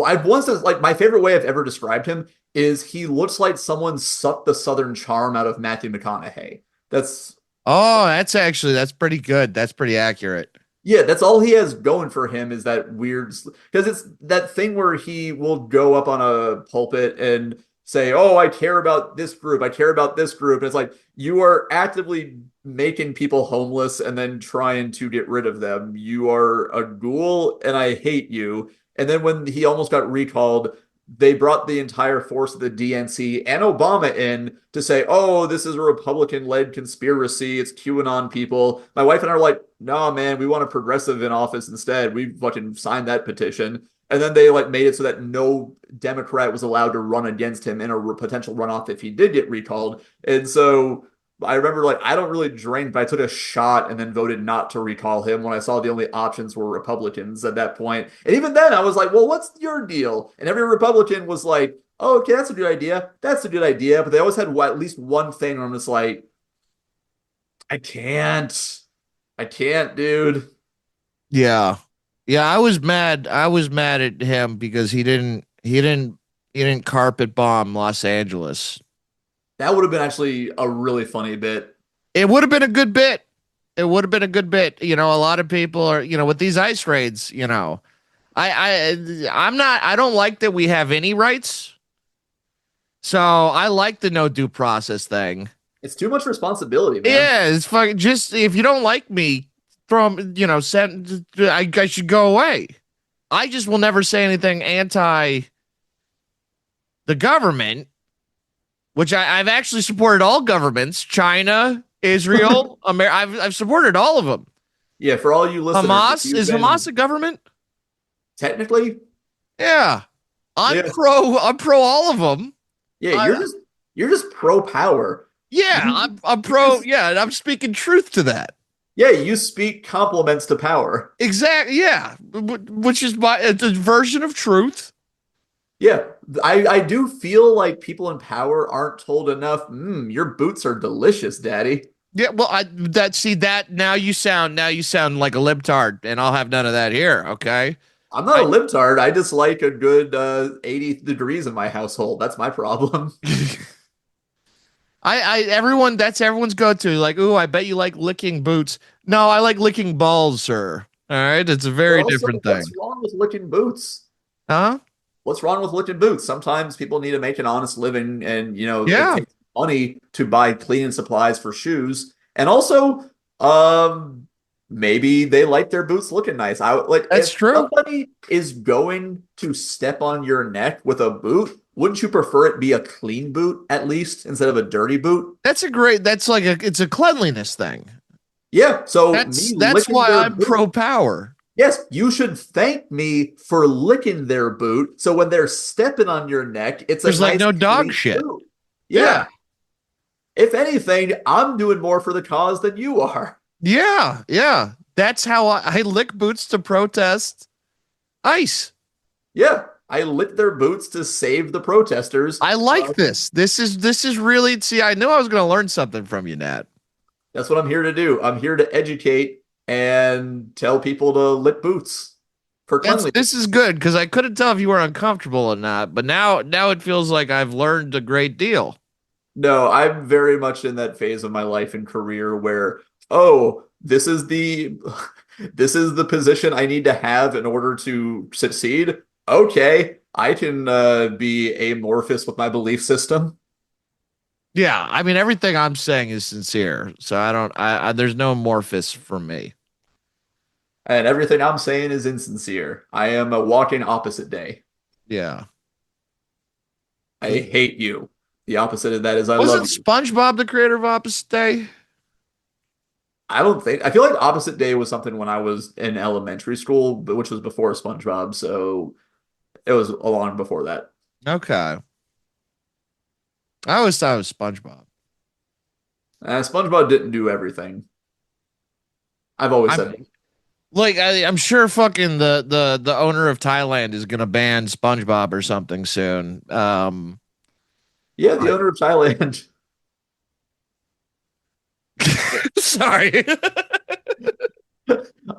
I've once said like my favorite way I've ever described him is he looks like someone sucked the Southern charm out of Matthew McConaughey. That's Oh, that's pretty good. That's pretty accurate. Yeah, that's all he has going for him is that weird because it's that thing where he will go up on a pulpit and say, "Oh, I care about this group. I care about this group." And it's like you are actively making people homeless and then trying to get rid of them. You are a ghoul and I hate you. And then when he almost got recalled, they brought the entire force of the DNC and Obama in to say, oh, this is a Republican led conspiracy. It's QAnon people. My wife and I are like, no, man, we want a progressive in office instead. We fucking signed that petition. And then they like made it so that no Democrat was allowed to run against him in a potential runoff if he did get recalled. And so I remember like I don't really drink, but I took a shot and then voted not to recall him when I saw the only options were Republicans at that point. And even then I was like, well, what's your deal? And every Republican was like, oh, okay, that's a good idea. That's a good idea. But they always had at least one thing where I'm just like, I can't. I can't, dude. Yeah. Yeah, I was mad. I was mad at him because he didn't carpet bomb Los Angeles. That would have been actually a really funny bit. It would have been a good bit. It would have been a good bit. A lot of people are, with these ice raids, I'm not I don't like that we have any rights. So I like the no due process thing. It's too much responsibility, man. Yeah, it's fucking just if you don't like me from send I should go away. I just will never say anything anti the government, which I've actually supported all governments, China, Israel, America. I've supported all of them. Yeah, for all you listeners, if Hamas you've is been Hamas a government? technically, Yeah, I'm yeah, pro. I'm pro all of them. yeah, I, you're just pro power. yeah, You I'm you pro. just Yeah, and I'm speaking truth to that. yeah, you speak compliments to power. Exactly. Yeah, which is my the version of truth. Yeah, I do feel like people in power aren't told enough. Your boots are delicious, Daddy. Yeah. Well, now you sound like a libtard, and I'll have none of that here. Okay. I'm not a I libtard. I just like a good 80 degrees in my household. That's my problem. everyone that's everyone's go to. Like, ooh, I bet you like licking boots. No, I like licking balls, sir. All right, it's a But very also, different what's thing. wrong with licking boots? Huh? What's wrong with licking boots? Sometimes people need to make an honest living, and it Yeah, takes money to buy cleaning supplies for shoes. And also, um, maybe they like their boots looking nice. I like that's if true. somebody is going to step on your neck with a boot, wouldn't you prefer it be a clean boot at least instead of a dirty boot? That's like it's a cleanliness thing. Yeah. So me That's licking why their I'm boot. pro power. Yes, you should thank me for licking their boot. So when they're stepping on your neck, it's a There's like nice no dog clean shit. boot. Yeah. Yeah. If anything, I'm doing more for the cause than you are. Yeah. Yeah. That's how I lick boots to protest ICE. Yeah. I licked their boots to save the protesters. I like this. This is really see, I knew I was gonna learn something from you, Nat. That's what I'm here to do. I'm here to educate and tell people to lick boots for This cleanliness. is good because I couldn't tell if you were uncomfortable or not, but now it feels like I've learned a great deal. No, I'm very much in that phase of my life and career where, oh, this is the position I need to have in order to succeed. Okay, I can be amorphous with my belief system, Yeah, I mean everything I'm saying is sincere, so I don't. I there's no amorphous for me. and everything I'm saying is insincere. I am a walking opposite day. Yeah. I hate you. The opposite of that is I Wasn't love you. SpongeBob the creator of Opposite Day? I don't think I feel like opposite day was something when I was in elementary school, which was before SpongeBob, so it was a long before that. Okay. I always thought it was SpongeBob. SpongeBob didn't do everything. I've always I'm said that. like I'm sure fucking the owner of Thailand is gonna ban SpongeBob or something soon. Yeah, the owner of Thailand. Sorry.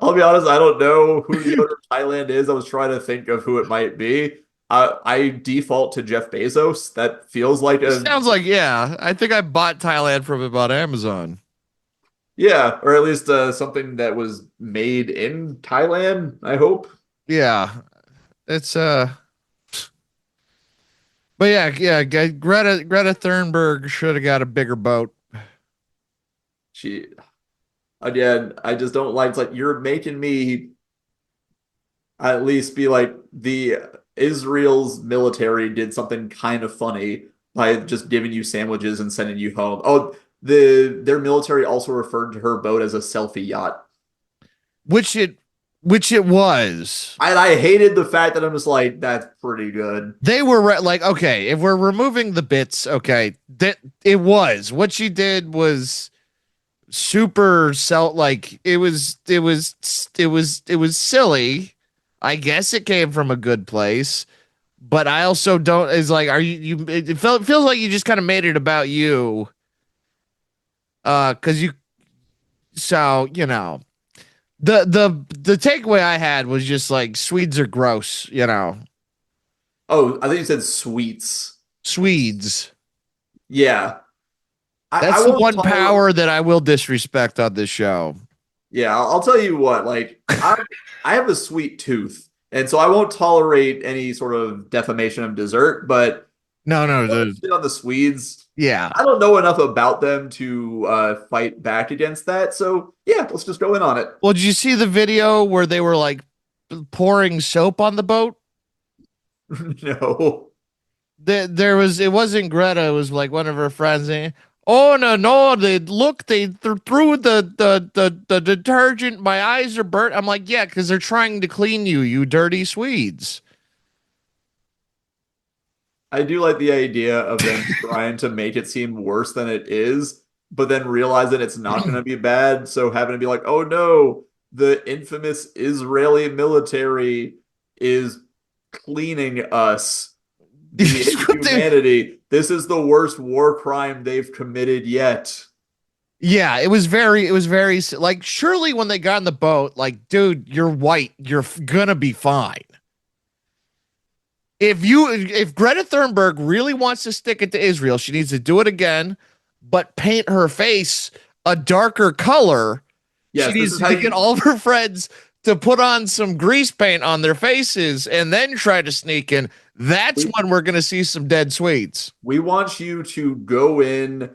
I'll be honest, I don't know who the owner of Thailand is. I was trying to think of who it might be. I default to Jeff Bezos. That feels like It a sounds like yeah. I think I bought Thailand from him on Amazon. yeah, or at least something that was made in Thailand, I hope. Yeah. It's but yeah, Greta Thunberg should have got a bigger boat. She again, I just don't like it's like you're making me at least be like the Israel's military did something kind of funny by just giving you sandwiches and sending you home. Oh, their military also referred to her boat as a selfie yacht. Which it which it was. I hated the fact that I'm just like, that's pretty good. They were like, okay, if we're removing the bits, okay, that it was what she did was super like it was silly. I guess it came from a good place, but I also don't is like are you it feels like you just kind of made it about you cuz you so, the takeaway I had was just like Swedes are gross, Oh, I think you said sweets. Swedes. Yeah. I That's the won't one tolerate. power that I will disrespect on this show. Yeah, I'll tell you what, like I have a sweet tooth, and so I won't tolerate any sort of defamation of dessert, but No, Shit on the Swedes. yeah. I don't know enough about them to fight back against that. So yeah, let's just go in on it. Well, did you see the video where they were like pouring soap on the boat? No. There was, it wasn't Greta, it was like one of her friends saying, "Oh no, they threw the detergent. My eyes are burnt." I'm like, "Yeah, because they're trying to clean you, you dirty Swedes." I do like the idea of them trying to make it seem worse than it is, but then realizing it's not going to be bad. So having to be like, oh no, the infamous Israeli military is cleaning us. The inhumanity. This is the worst war crime they've committed yet. Yeah, it was very like surely when they got in the boat, like, dude, you're white, you're gonna be fine. If Greta Thunberg really wants to stick it to Israel, she needs to do it again, but paint her face a darker color. She Yes, this needs is to how get all of her friends to put on some grease paint on their faces and then try to sneak in. That's when we're going to see some dead Swedes. we want you to go in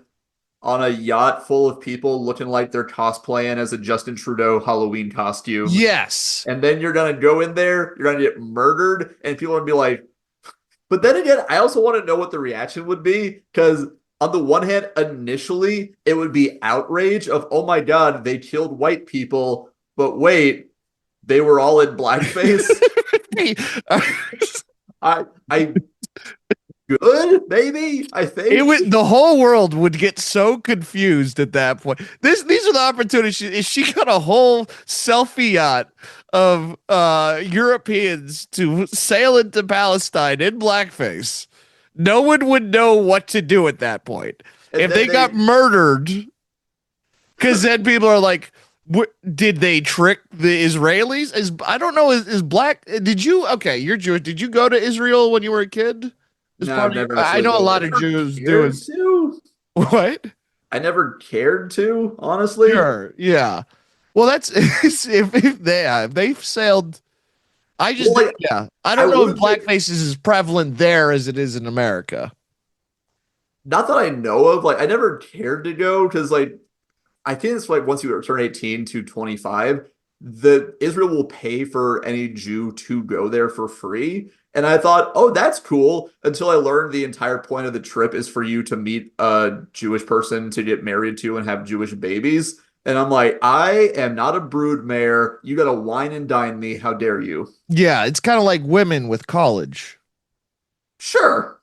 on a yacht full of people looking like they're cosplaying as a Justin Trudeau Halloween costume. Yes. And then you're going to go in there, you're going to get murdered, and people are going to be like, but then again, I also want to know what the reaction would be because on the one hand, initially it would be outrage of, oh my God, they killed white people, but wait, they were all in blackface. I good, maybe, I think. It would, the whole world would get so confused at that point. These are the opportunities. She got a whole selfie yacht of Europeans to sail into Palestine in blackface. No one would know what to do at that point. And If then they got murdered, because then people are like, did they trick the Israelis? I don't know. Is black? Did you? Okay, you're Jewish. Did you go to Israel when you were a kid? As No, part I've of your, never I actually know a been. I lot of never Jews do. cared to. What? I never cared to, honestly. Sure. Yeah. Well, that's if they've sailed. I Well, just like yeah. I I don't know if would like blackface is as prevalent there as it is in America. not that I know of. Like I never cared to go because like I think it's like once you turn 18 to 25, the Israel will pay for any Jew to go there for free. And I thought, oh, that's cool. Until I learned the entire point of the trip is for you to meet a Jewish person to get married to and have Jewish babies. And I'm like, I am not a brood mare. You got to wine and dine me. How dare you? Yeah, it's kind of like women with college. Sure.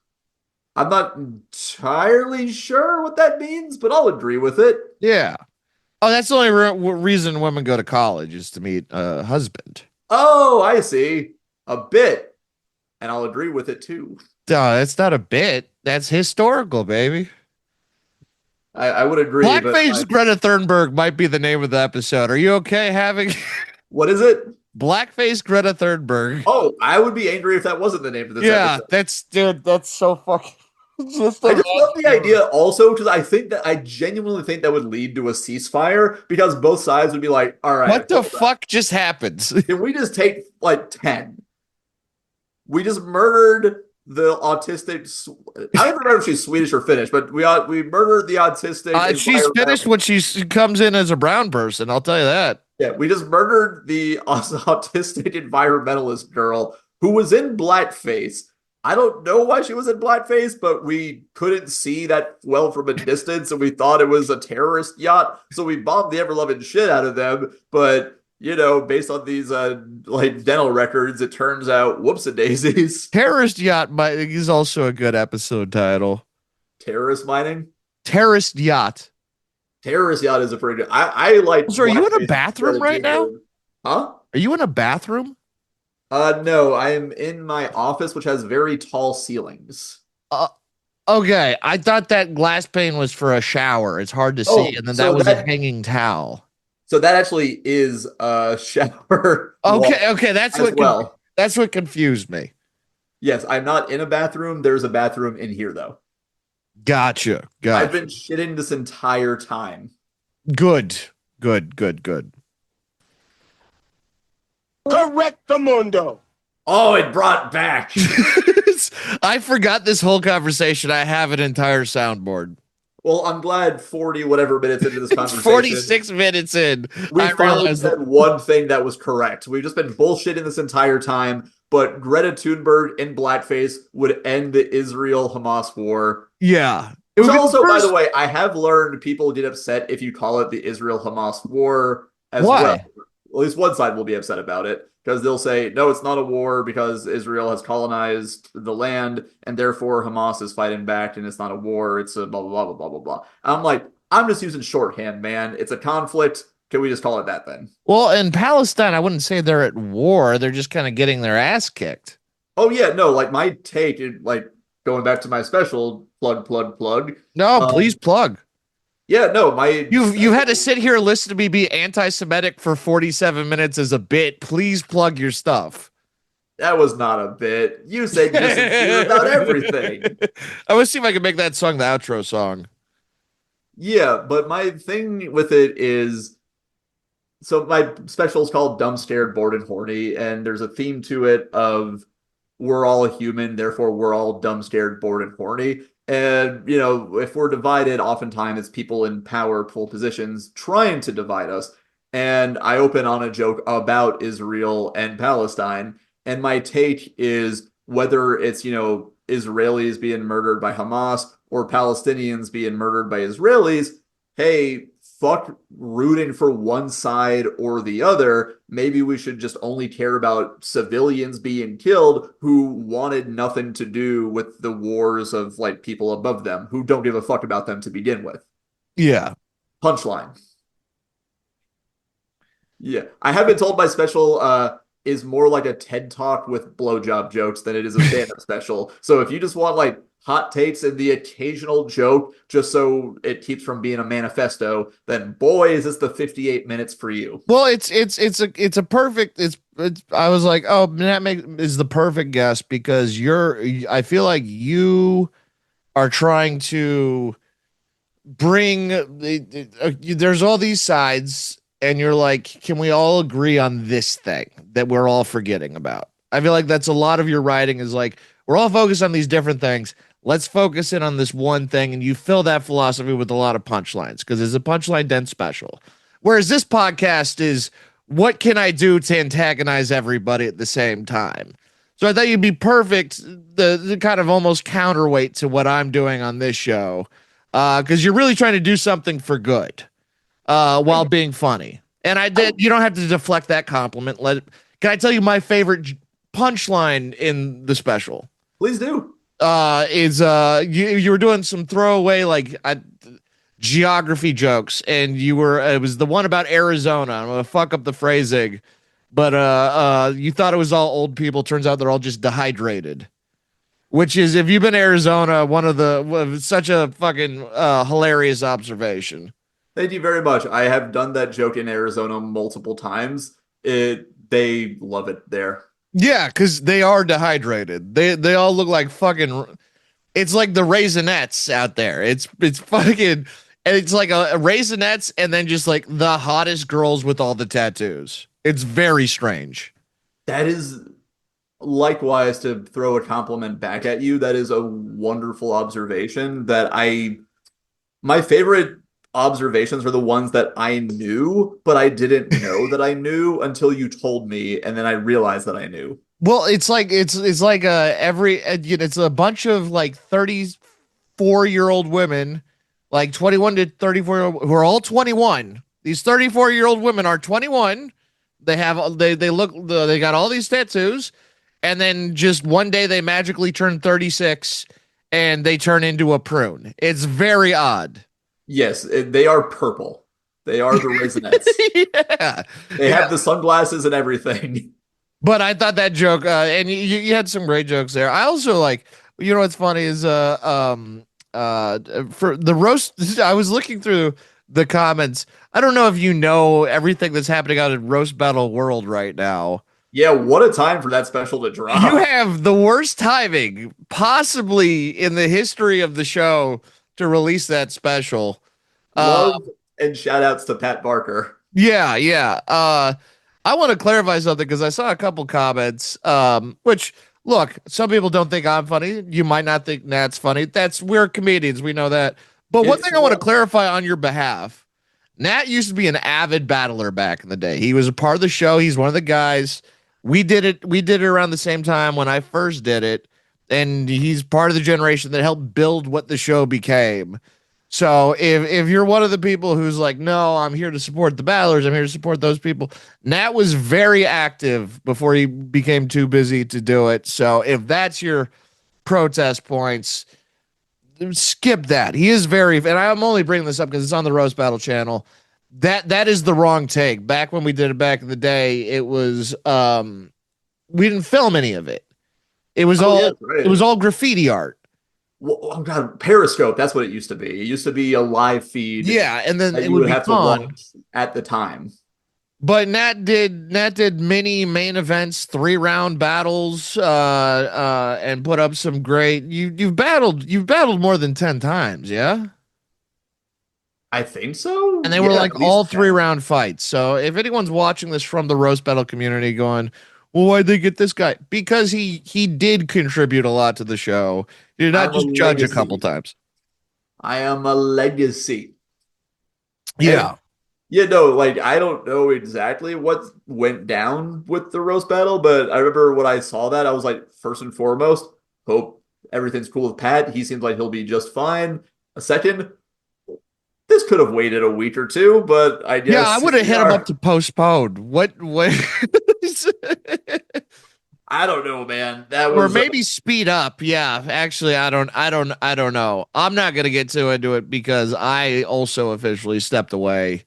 I'm not entirely sure what that means, but I'll agree with it. Yeah. Oh, that's the only reason women go to college is to meet a husband. Oh, I see. A bit. And I'll agree with it too. No, that's not a bit. That's historical, baby. I would agree, but Blackface Greta Thunberg might be the name of the episode. Are you okay having what is it? Blackface Greta Thunberg? Oh, I would be angry if that wasn't the name of this Yeah, episode. that's dude. That's so fucking. I just love the idea also because I think that I genuinely think that would lead to a ceasefire because both sides would be like, all right, what the fuck just happened? can we just take like 10? We just murdered the autistic. I don't remember if she's Swedish or Finnish, but we murdered the autistic. She's Finnish when she comes in as a brown person. I'll tell you that. Yeah, we just murdered the autistic environmentalist girl who was in blackface. I don't know why she was in blackface, but we couldn't see that well from a distance, and we thought it was a terrorist yacht. So we bombed the ever-loving shit out of them. But you know, based on these like dental records, it turns out whoops-a-daisies. Terrorist yacht is also a good episode title. Terrorist mining. Terrorist yacht. Terrorist yacht is a pretty good. I like. So are you in a bathroom right now? Huh? Are you in a bathroom? No, I'm in my office, which has very tall ceilings. Okay. I thought that glass pane was for a shower. It's hard to see, and then that was a hanging towel. So that actually is a shower. Okay, that's what that's what confused me. Yes, I'm not in a bathroom. There's a bathroom in here though. Gotcha. I've been shitting this entire time. Good. Correct the mundo. Oh, it brought back. I forgot this whole conversation. I have an entire soundboard. Well, I'm glad 40 whatever minutes into this conversation, 46 minutes in, we I finally realized said one thing that was correct. We've just been bullshitting this entire time, but Greta Thunberg in blackface would end the Israel-Hamas war. yeah. It Which would be the also, by the first. way, I have learned people get upset if you call it the Israel-Hamas war as well. Why? At least one side will be upset about it because they'll say, no, it's not a war because Israel has colonized the land and therefore Hamas is fighting back and it's not a war. It's a blah, blah, blah, blah, blah, blah, blah. I'm like, I'm just using shorthand, man. It's a conflict. Can we just call it that then? Well, in Palestine, I wouldn't say they're at war. They're just kind of getting their ass kicked. Oh, yeah, no, like my take, like going back to my special, plug. No, Um, please plug. yeah, no, my You've had to sit here and listen to me be anti-Semitic for 47 minutes as a bit. Please plug your stuff. that was not a bit. You said you're sincere about everything. I want to see if I can make that song the outro song. Yeah, but my thing with it is so my special is called Dumb, Scared, Bored, and Horny, and there's a theme to it of we're all human, therefore we're all dumb, scared, bored, and horny. And, you know, if we're divided, oftentimes it's people in powerful positions trying to divide us. And I open on a joke about Israel and Palestine. And my take is whether it's, you know, Israelis being murdered by Hamas or Palestinians being murdered by Israelis, hey, fuck rooting for one side or the other. Maybe we should just only care about civilians being killed who wanted nothing to do with the wars of like people above them who don't give a fuck about them to begin with. Yeah. Punchline. Yeah. I have been told my special is more like a TED talk with blowjob jokes than it is a stand-up special. So if you just want like hot takes and the occasional joke just so it keeps from being a manifesto, then boy, is this the 58 minutes for you. Well, it's a perfect it's I was like, oh, is the perfect guess because I feel like you are trying to bring there's all these sides and you're like, can we all agree on this thing that we're all forgetting about? I feel like that's a lot of your writing is like, we're all focused on these different things. Let's focus in on this one thing. And you fill that philosophy with a lot of punchlines because it's a punchline dense special. Whereas this podcast is, what can I do to antagonize everybody at the same time? So I thought you'd be perfect, the kind of almost counterweight to what I'm doing on this show. Because you're really trying to do something for good while being funny. And I did. You don't have to deflect that compliment. Can I tell you my favorite punchline in the special? Please do. You were doing some throwaway like geography jokes, and it was the one about Arizona. I'm gonna fuck up the phrasing, but you thought it was all old people. Turns out they're all just dehydrated. Which is, if you've been to Arizona, such a fucking hilarious observation. Thank you very much. I have done that joke in Arizona multiple times. They love it there. Yeah, because they are dehydrated. They all look like fucking. It's like the Raisinets out there. It's fucking, and it's like a Raisinets, and then just like the hottest girls with all the tattoos. It's very strange. That is likewise to throw a compliment back at you. That is a wonderful observation. My favorite observations are the ones that I knew, but I didn't know that I knew until you told me, and then I realized that I knew. Well, it's like it's a bunch of like 34-year-old women, like 21 to 34 who are all 21. These 34-year-old women are 21. They got all these tattoos, and then just one day they magically turn 36 and they turn into a prune. It's very odd. Yes, they are purple. They are the Raisinets. Yeah. They have the sunglasses and everything. But I thought that joke, and you had some great jokes there. I also like, what's funny is, for the roast, I was looking through the comments. I don't know if you know everything that's happening out in Roast Battle World right now. Yeah, what a time for that special to drop. You have the worst timing possibly in the history of the show to release that special. Love and shout outs to Pat Barker. Yeah. I want to clarify something because I saw a couple comments, which Look, some people don't think I'm funny. You might not think Nat's funny. We're comedians. We know that. But one It's thing I want to clarify on your behalf, Nat used to be an avid battler back in the day. He was a part of the show. He's one of the guys. We did it around the same time when I first did it. And he's part of the generation that helped build what the show became. So if you're one of the people who's like, no, I'm here to support the battlers, I'm here to support those people. Nat was very active before he became too busy to do it. So if that's your protest points, skip that. He is very, and I'm only bringing this up because it's on the Roast Battle channel. That is the wrong take. Back when we did it back in the day, it was we didn't film any of it. It was Oh, yeah, all right. it was all graffiti art. Well, oh God, Periscope. That's what it used to be. It used to be a live feed Yeah, and then that it you would would be have to fun. watch at the time. But Nat did many main events, 3 round battles, and put up some great. You've battled more than 10 times, yeah. I think so. And they were Yeah, like at least all 10. 3 round fights. So if anyone's watching this from the roast battle community, going, well, why'd they get this guy? Because he did contribute a lot to the show. He did not I'm a just judge a couple legacy. times. I am a legacy. Yeah. And yeah, no, like I don't know exactly what went down with the roast battle, but I remember when I saw that, I was like, first and foremost, hope everything's cool with Pat. He seems like he'll be just fine. A second, this could have waited a week or two, but I Yeah, I guess here would have we hit him up are. to postpone. What I don't know, man. That or was maybe speed up. Yeah, actually, I don't know. I'm not gonna get too into it because I also officially stepped away.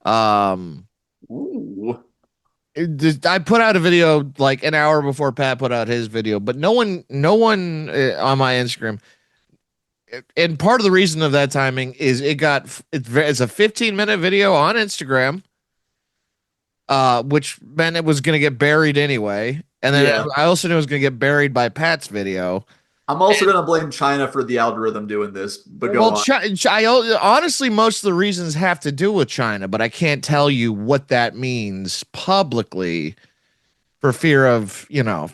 Um, ooh. I put out a video like an hour before Pat put out his video, but no one on my Instagram. And part of the reason of that timing is it's a 15-minute video on Instagram, which meant it was gonna get buried anyway. And then Yeah. I also knew it was gonna get buried by Pat's video. I'm also gonna blame China for the algorithm doing this, but go Well, on. honestly, most of the reasons have to do with China, but I can't tell you what that means publicly for fear of, was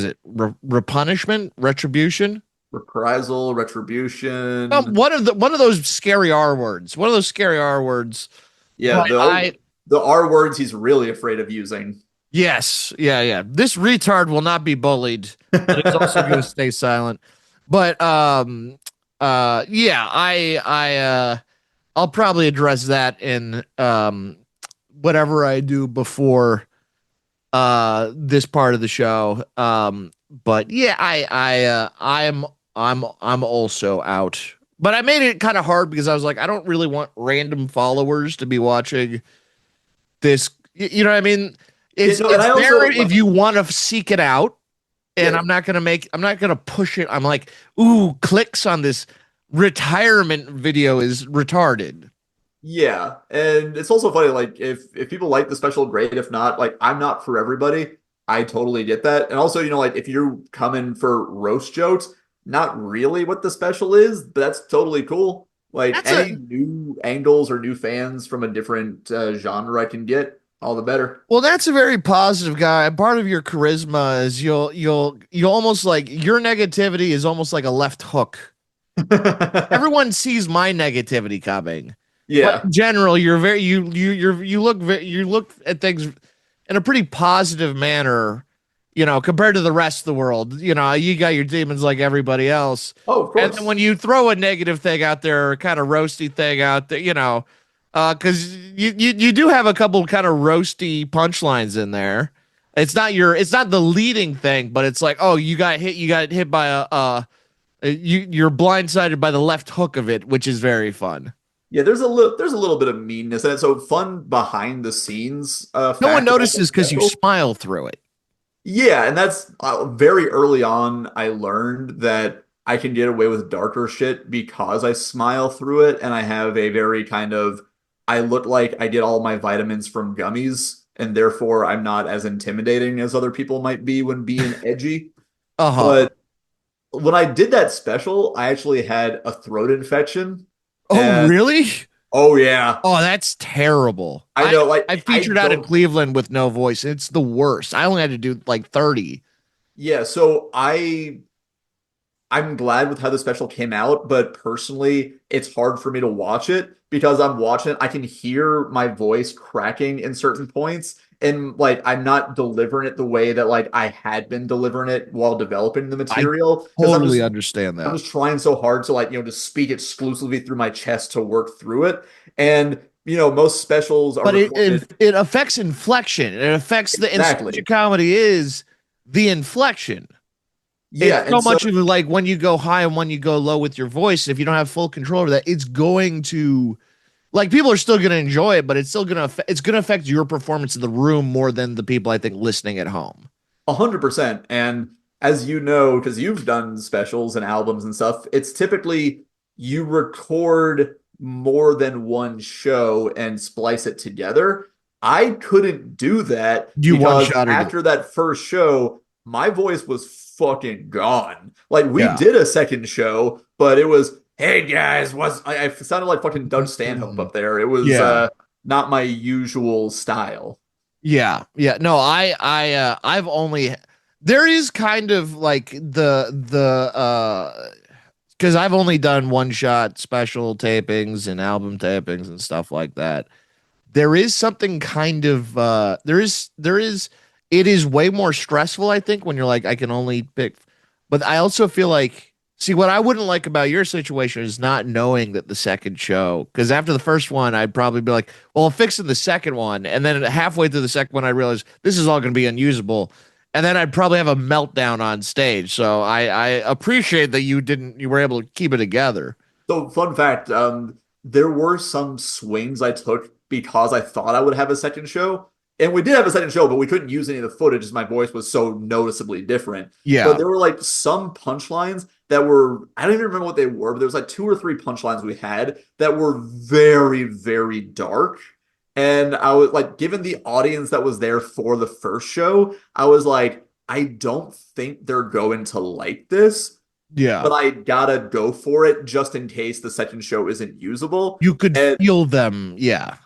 it repunishment, retribution? Reprisal, retribution. One of those scary R words, one of those scary R words. Yeah, But the R words he's really afraid of using. yes, yeah, yeah. This retard will not be bullied, but he's also going to stay silent. But yeah, I'll probably address that in whatever I do before this part of the show. But yeah, I'm also out. But I made it kind of hard because I was like, I don't really want random followers to be watching this. You know what I mean? Yeah, no, and It's I there also if you want to seek it out. And yeah, I'm not gonna push it. I'm like, ooh, clicks on this retirement video is retarded. yeah. And it's also funny, like if people like the special, great. If not, like I'm not for everybody. I totally get that. And also, like if you're coming for roast jokes, not really what the special is, but that's totally cool. Like That's a any new angles or new fans from a different genre I can get, all the better. Well, that's a very positive guy. Part of your charisma is you almost like your negativity is almost like a left hook. Everyone sees my negativity coming, but Yeah. in general, you're very you look at things in a pretty positive manner. You know, compared to the rest of the world, you got your demons like everybody else. Oh, of And then course. when you throw a negative thing out there, or kind of roasty thing out there, because you do have a couple kind of roasty punchlines in there. It's not the leading thing, but it's like, oh, you got hit by you're blindsided by the left hook of it, which is very fun. Yeah, there's a little bit of meanness and so fun behind the scenes No one fact about the notices because you special. smile through it. Yeah, and that's very early on I learned that I can get away with darker shit because I smile through it and I have a very kind of I look like I get all my vitamins from gummies and therefore I'm not as intimidating as other people might be when being edgy. Uh huh. But when I did that special, I actually had a throat infection Oh, and really? Oh yeah. Oh, that's terrible. I I know, like I I featured out in don't. Cleveland with no voice. It's the worst. I only had to do like 30. Yeah, so I'm glad with how the special came out, but personally, it's hard for me to watch it because I'm watching it. I can hear my voice cracking in certain points, and like I'm not delivering it the way that like I had been delivering it while developing the I material because totally understand I'm that. just trying so hard to like, to speak exclusively through my chest to work through it. And most specials are But it, it recorded it affects inflection. It affects the and such a exactly. comedy is the inflection. It's Yeah, so and so much of it like when you go high and when you go low with your voice, if you don't have full control over that, it's going to like people are still going to enjoy it, but it's still going to it's going to affect your performance in the room more than the people I think listening at home. 100%. And as you know, because you've done specials and albums and stuff, it's typically you record more than one show and splice it together. I couldn't do that You one because shotted it. after that first show, my voice was fucking gone. Like we Yeah. did a second show, but it was, hey guys, I sounded like fucking Doug Stanhope up there. It was Yeah. not my usual style. Yeah, yeah. No, I've only there is kind of like the because I've only done one shot special tapings and album tapings and stuff like that. There is something kind of there is it is way more stressful, I think, when you're like, I can only pick, but I also feel like see what I wouldn't like about your situation is not knowing that the second show, because after the first one I'd probably be like, well, I'm fixing the second one, and then halfway through the second one I realized this is all going to be unusable, and then I'd probably have a meltdown on stage. So I appreciate that you were able to keep it together. So, fun fact, there were some swings I took because I thought I would have a second show. And we did have a second show, but we couldn't use any of the footage as my voice was so noticeably different. But Yeah. there were like some punchlines that were, I don't even remember what they were, but there was like two or three punchlines we had that were very, very dark. And I was like, given the audience that was there for the first show, I was like, I don't think they're going to like this, Yeah. but I gotta go for it just in case the second show isn't usable. You could And feel them. Yeah.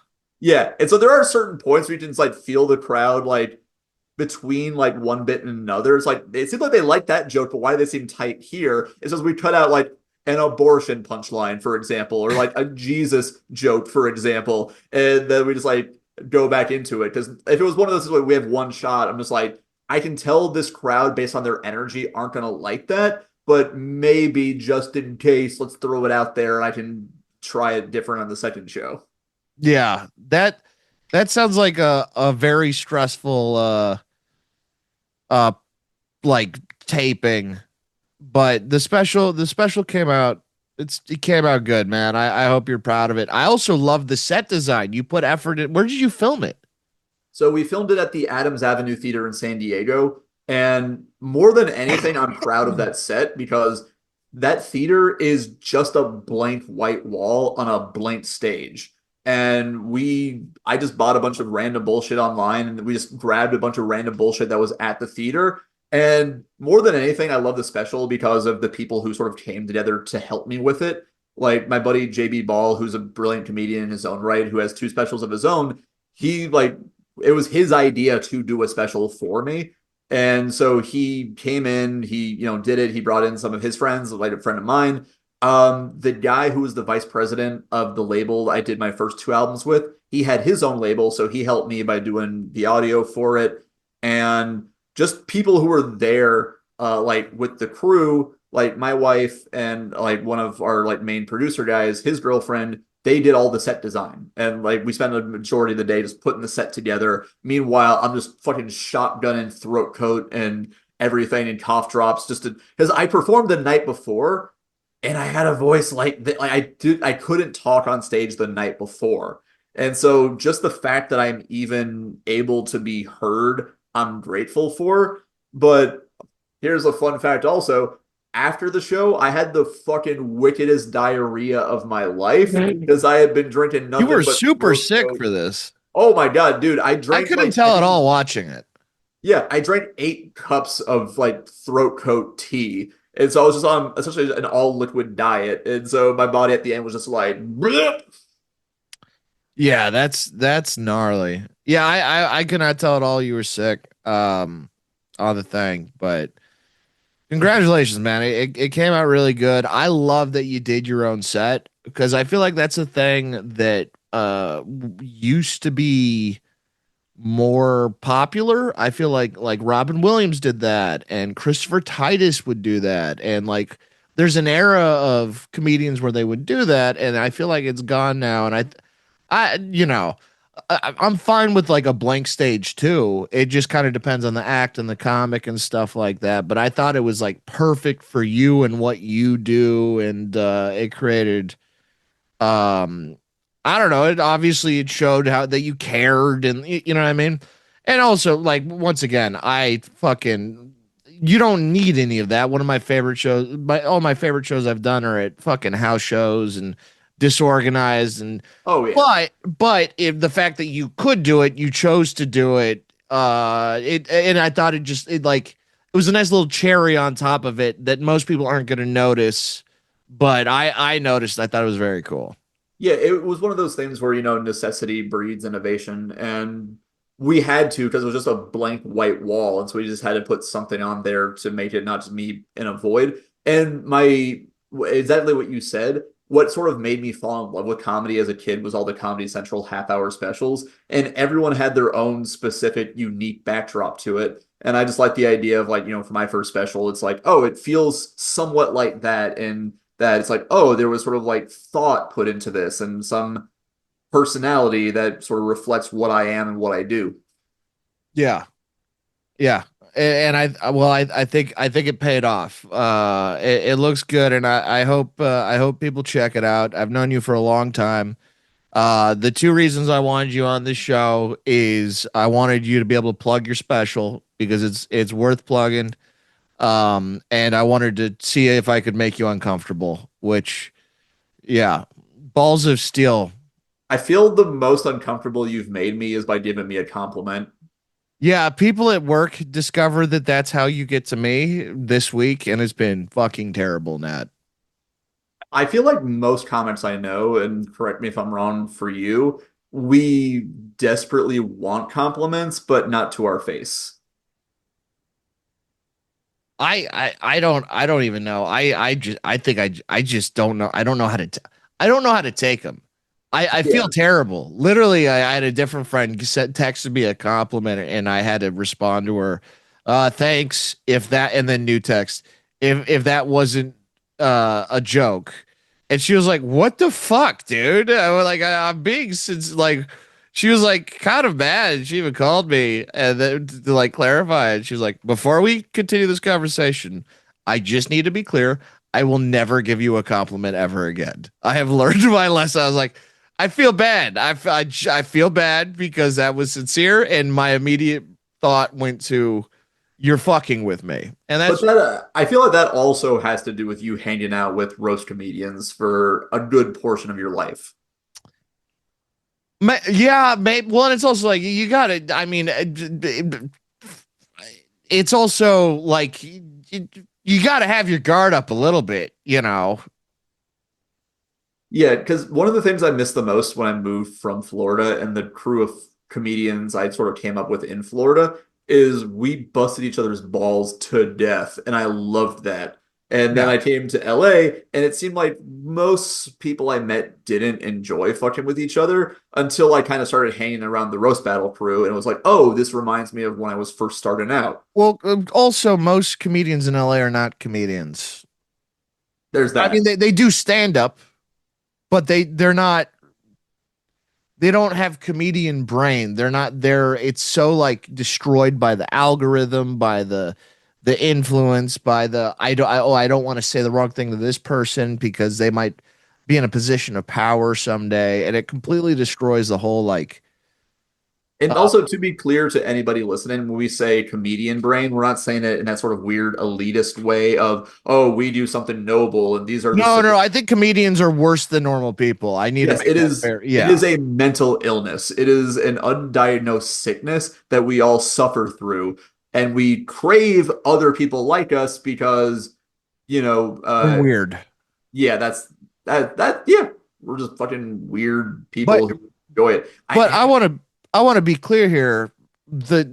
yeah, and so there are certain points where you can just like feel the crowd like between like one bit and another. It's like it seems like they like that joke, but why do they seem tight here? It's as we cut out like an abortion punchline, for example, or like a Jesus joke, for example, and then we just like go back into it. Because if it was one of those where we have one shot, I'm just like, I can tell this crowd based on their energy aren't gonna like that, but maybe just in case, let's throw it out there and I can try it different on the second show. Yeah. That sounds like a very stressful uh like taping, but the special came out, it came out good, man. I hope you're proud of it. I also love the set design. You put effort in. Where did you film it? So we filmed it at the Adams Avenue Theater in San Diego. And more than anything, I'm proud of that set because that theater is just a blank white wall on a blank stage. And I just bought a bunch of random bullshit online and we just grabbed a bunch of random bullshit that was at the theater. And more than anything, I love the special because of the people who sort of came together to help me with it. Like my buddy JB Ball, who's a brilliant comedian in his own right, who has two specials of his own. He like it was his idea to do a special for me. And so he came in, he, did it. He brought in some of his friends, like a friend of mine. The guy who was the vice president of the label I did my first two albums with, he had his own label. So he helped me by doing the audio for it. And just people who were there, like with the crew, like my wife and like one of our like main producer guys, his girlfriend, they did all the set design. And like we spent a majority of the day just putting the set together. Meanwhile, I'm just fucking shotgunning throat coat and everything and cough drops just to because I performed the night before and I had a voice like that. Like I couldn't talk on stage the night before. And so just the fact that I'm even able to be heard, I'm grateful for. But here's a fun fact also. After the show, I had the fucking wickedest diarrhea of my life because I had been drinking You nothing were but super throat sick coat. for this. Oh my God, dude. I I drank couldn't like, tell at all watching it. yeah, I drank 8 cups of like throat coat tea. And so I was just on essentially an all liquid diet. And so my body at the end was just like, bleh. Yeah, that's gnarly. Yeah, I cannot tell at all you were sick on the thing, but congratulations, man. It came out really good. I love that you did your own set because I feel like that's a thing that used to be more popular. I feel like Robin Williams did that and Christopher Titus would do that and like there's an era of comedians where they would do that and I feel like it's gone now and I you know I'm fine with like a blank stage too. It just kind of depends on the act and the comic and stuff like that. But I thought it was like perfect for you and what you do, and it created um I don't know, it obviously it showed how that you cared and you know what I mean? And also like once again, I fucking you don't need any of that. One of my favorite shows, all my favorite shows I've done are at fucking house shows and disorganized and Oh yeah. but if the fact that you could do it, you chose to do it, it and I thought it like it was a nice little cherry on top of it that most people aren't going to notice, but I noticed. I thought it was very cool. Yeah, it was one of those things where, necessity breeds innovation. And we had to, because it was just a blank white wall. And so we just had to put something on there to make it not just me in a void. And exactly what you said, what sort of made me fall in love with comedy as a kid was all the Comedy Central half-hour specials. And everyone had their own specific, unique backdrop to it. And I just like the idea of like, for my first special, it's like, oh, it feels somewhat like that. And that it's like, oh, there was sort of like thought put into this and some personality that sort of reflects what I am and what I do. Yeah, yeah, and I think it paid off. It looks good, and I hope people check it out. I've known you for a long time. The two reasons I wanted you on this show is I wanted you to be able to plug your special because it's worth plugging. And I wanted to see if I could make you uncomfortable, which, yeah, balls of steel. I feel the most uncomfortable you've made me is by giving me a compliment. Yeah, people at work discover that that's how you get to me this week, and it's been fucking terrible, Nat. I feel like most comments I know, and correct me if I'm wrong for you, we desperately want compliments, but not to our face. I don't even know. I think I just don't know. I don't know how to I don't know how to take them. I Yeah. feel terrible. Literally, I had a different friend texted me a compliment and I had to respond to her. Thanks. If that and then new text. If that wasn't a joke. And she was like, "What the fuck, dude?" I was like, I'm being since like she was like kind of mad. She even called me and then to like clarify it. She was like, "Before we continue this conversation, I just need to be clear. I will never give you a compliment ever again. I have learned my lesson." I was like, I feel bad. I feel bad because that was sincere, and my immediate thought went to, "You're fucking with me," and But that's I feel like that also has to do with you hanging out with roast comedians for a good portion of your life. yeah, maybe. Well, and it's also like you got to. I mean, it's also like you got to have your guard up a little bit, you know. Yeah, because one of the things I missed the most when I moved from Florida and the crew of comedians I sort of came up with in Florida is we busted each other's balls to death, and I loved that. And then Yeah. I came to LA, and it seemed like most people I met didn't enjoy fucking with each other until I kind of started hanging around the roast battle crew, and it was like, oh, this reminds me of when I was first starting out. Well, also most comedians in LA are not comedians. There's I mean, that. they do stand up, but they're not they don't have comedian brain. They're not there. It's so like destroyed by the algorithm, by the influence, by the I don't want to say the wrong thing to this person because they might be in a position of power someday, and it completely destroys the whole like And uh also, to be clear to anybody listening, when we say comedian brain, we're not saying it in that sort of weird elitist way of, oh, we do something noble and these are the no, simple. I think comedians are worse than normal people. I need to Yes, make that fair. it Yeah. is a mental illness. It is an undiagnosed sickness that we all suffer through. And we crave other people like us because, you know, We're uh, weird. yeah, that's yeah, we're just fucking weird But people. enjoy it. But I want to be clear here. The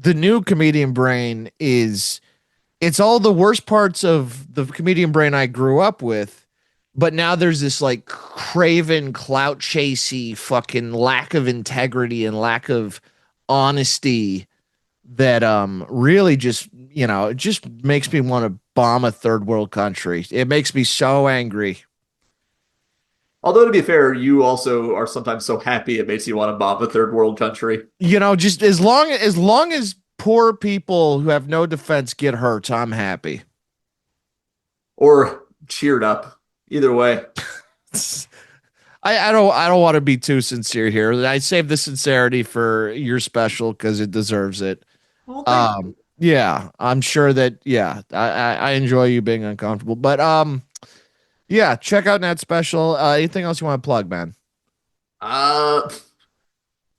new comedian brain is it's all the worst parts of the comedian brain I grew up with, but now there's this like craven, clout chasey, fucking lack of integrity and lack of honesty that really just it just makes me want to bomb a third world country. It makes me so angry. Although to be fair, you also are sometimes so happy it makes you want to bomb a third world country. Just as long as poor people who have no defense get hurt, I'm happy. Or cheered up. Either way. I don't want to be too sincere here. I save the sincerity for your special because it deserves it. Well, thank you. Yeah, I'm sure that I enjoy you being uncomfortable. But yeah, check out that special. Anything else you want to plug, man? Uh,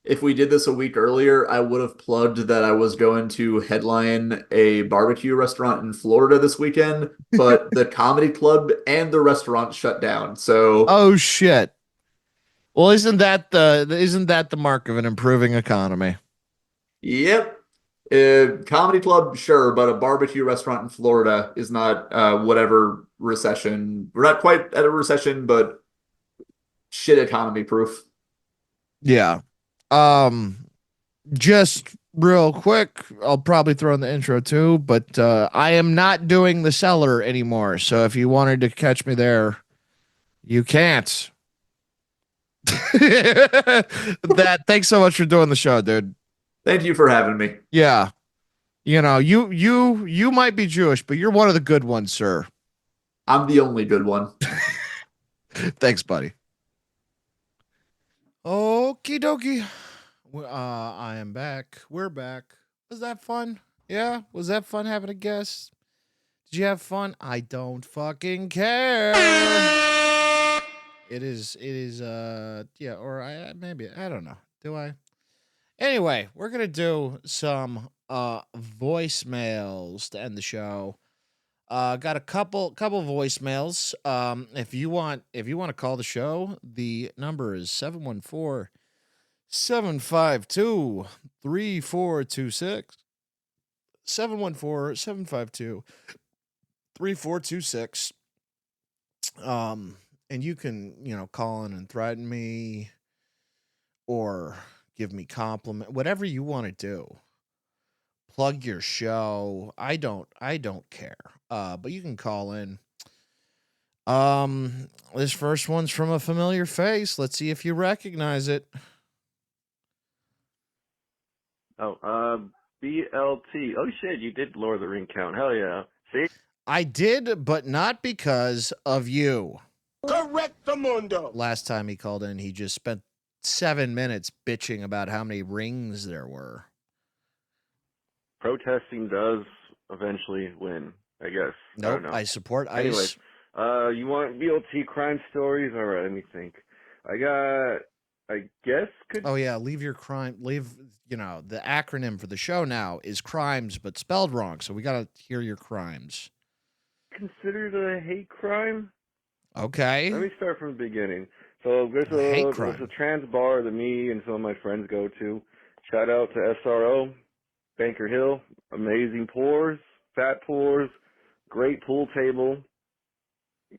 if we did this a week earlier, I would have plugged that I was going to headline a barbecue restaurant in Florida this weekend, but the comedy club and the restaurant shut down. So, Oh shit. Well, isn't that the mark of an improving economy? yep. Comedy club, sure, but a barbecue restaurant in Florida is not whatever recession. We're not quite at a recession, but shit economy proof. Yeah. Um just real quick, I'll probably throw in the intro too, but I am not doing the cellar anymore. So if you wanted to catch me there, you can't. Thanks so much for doing the show, dude. Thank you for having me. Yeah. You might be Jewish, but you're one of the good ones, sir. I'm the only good one. Thanks, buddy. Okie dokie. I am back. We're back. Was that fun? Yeah? Was that fun having a guest? Did you have fun? I don't fucking care. It is yeah, or maybe I don't know. Do I? Anyway, we're gonna do some voicemails to end the show. Got a couple voicemails. If you want to call the show, the number is 714-752-3426. 714-752-3426. And you can, call in and threaten me or give me compliment, whatever you want to do. Plug your show. I don't care. But you can call in. This first one's from a familiar face. Let's see if you recognize it. BLT. Oh shit, you did lower the ring count. Hell yeah. See? I did, but not because of you. Correct the mundo. Last time he called in, he just spent 7 minutes bitching about how many rings there were. Protesting does eventually win, I guess. I Nope, don't know. I support ICE. Anyways, you want BLT crime stories? All right, let me think. I guess could Oh yeah, leave the acronym for the show now is crimes but spelled wrong. So we got to hear your crimes. considered a hate crime. Okay. Let me start from the beginning. So there's Hate a crime. trans bar that me and some of my friends go to. Shout out to SRO, Banker Hill, amazing pours, fat pours, great pool table,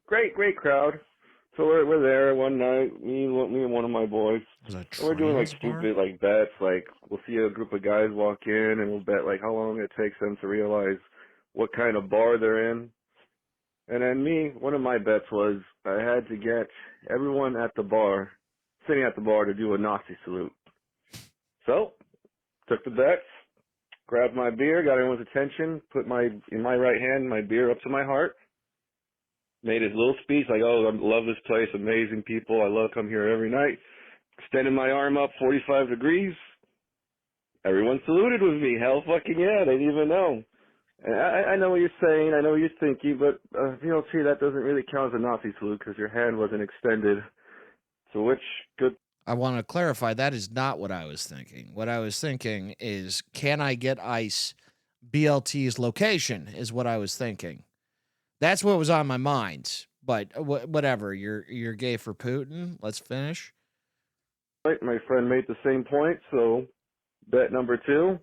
great crowd. So we're there one night, me and one of my boys. Was a We're doing like trans bar? stupid like bets, like we'll see a group of guys walk in and we'll bet like how long it takes them to realize what kind of bar they're in. And then one of my bets was I had to get everyone sitting at the bar to do a Nazi salute. So, took the bets, grabbed my beer, got everyone's attention, put in my right hand my beer up to my heart, made his little speech like, oh, I love this place, amazing people, I love come here every night. Extended my arm up 45 degrees. Everyone saluted with me. Hell fucking yeah, they didn't even know. And I know what you're saying, I know what you're thinking, but VLT, that doesn't really count as a Nazi salute because your hand wasn't extended. So which good... I want to clarify that is not what I was thinking. What I was thinking is, can I get ICE BLT's location is what I was thinking. That's what was on my mind. But whatever, you're gay for Putin. Let's finish. My friend made the same point, so bet number 2,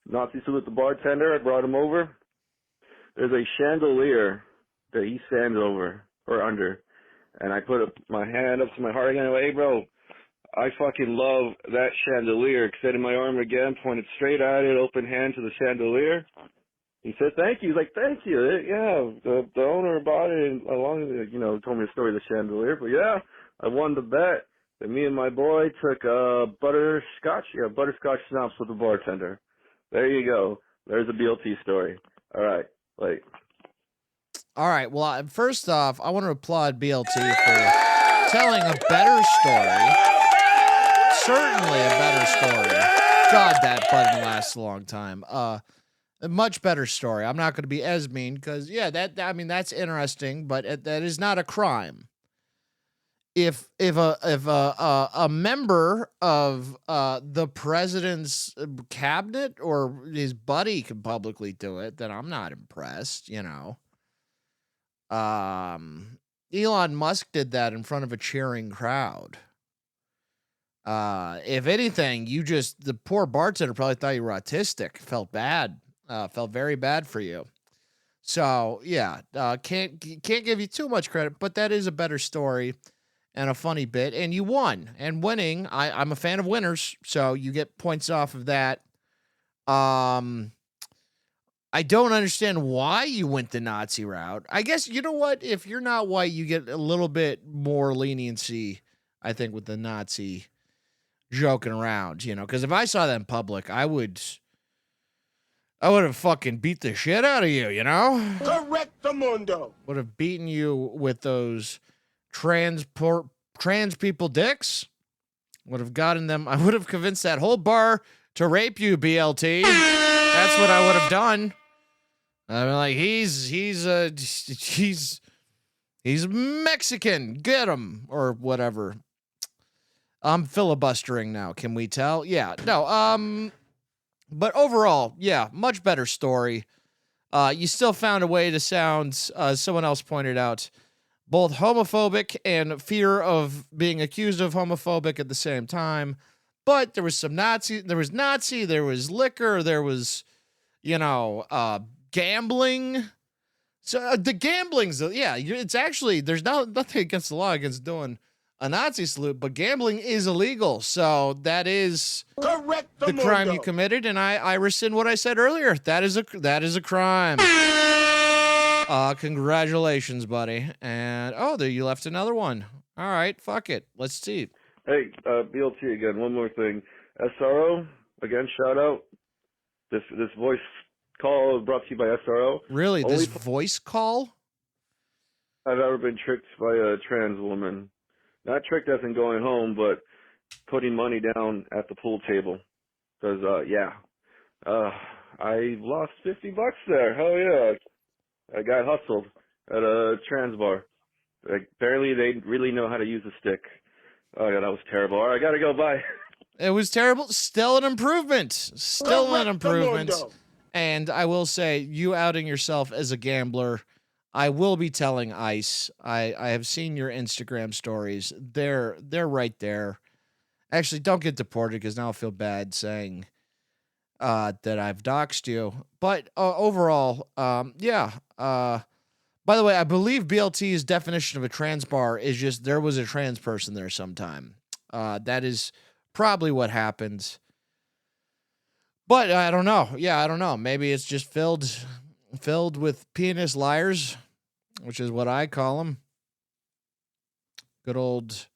Nazi salute the bartender. I brought him over. There's a chandelier that he stands over or under, and I put my hand up to my heart again. Hey, bro, I fucking love that chandelier. Extended my arm again, pointed straight at it, open hand to the chandelier. He said, thank you. He's like, thank you. Yeah, the owner bought it and told me the story of the chandelier. But yeah, I won the bet. And me and my boy took butterscotch schnapps with the bartender. There you go. There's a BLT story. All right, like. All right. Well, first off, I want to applaud BLT for telling a better story. Certainly a better story. God, that button lasts a long time. A much better story. I'm not going to be as mean because, yeah, that's interesting, but that is not a crime. If a member of the president's cabinet or his buddy can publicly do it, then I'm not impressed, you know. Elon Musk did that in front of a cheering crowd. If anything, the poor bartender probably thought you were autistic, felt bad, felt very bad for you. So yeah, can't give you too much credit, but that is a better story and a funny bit, and you won. And winning, I'm a fan of winners, so you get points off of that. I don't understand why you went the Nazi route. I guess, you know what? If you're not white, you get a little bit more leniency, I think, with the Nazi joking around, you know, because if I saw that in public, I would have fucking beat the shit out of you, you know? Correctamundo. Would have beaten you with those trans people dicks. Would have gotten them. I would have convinced that whole bar to rape you, BLT. That's what I would have done. I'm like, he's Mexican. Get him or whatever. I'm filibustering now. Can we tell? Yeah. No. But overall, yeah, much better story. You still found a way to sound, someone else pointed out, both homophobic and fear of being accused of homophobic at the same time. But there was some Nazi, there was liquor, there was, gambling. So the gambling's, yeah, it's actually, there's nothing against the law against doing a Nazi salute, but gambling is illegal. So that is the crime you committed. And I rescind what I said earlier. That is a crime. Congratulations, buddy. And there you left another one. All right, fuck it. Let's see. Hey, BLT again. One more thing. SRO again. Shout out. This voice call brought to you by SRO. Really, this voice call? I've ever been tricked by a trans woman. Not tricked as in going home, but putting money down at the pool table. Because I lost $50 there. Hell yeah. I got hustled at a trans bar. Like, apparently they really know how to use a stick. Oh, yeah, that was terrible. All right, I gotta go. Bye. It was terrible. Still an improvement. And I will say, you outing yourself as a gambler, I will be telling ICE. I have seen your Instagram stories. They're right there. Actually, don't get deported because now I feel bad saying that I've doxed you. But overall, yeah. By the way, I believe BLT's definition of a trans bar is just there was a trans person there sometime. That is probably what happened. But I don't know. Yeah, I don't know. Maybe it's just filled with penis liars, which is what I call them. Good old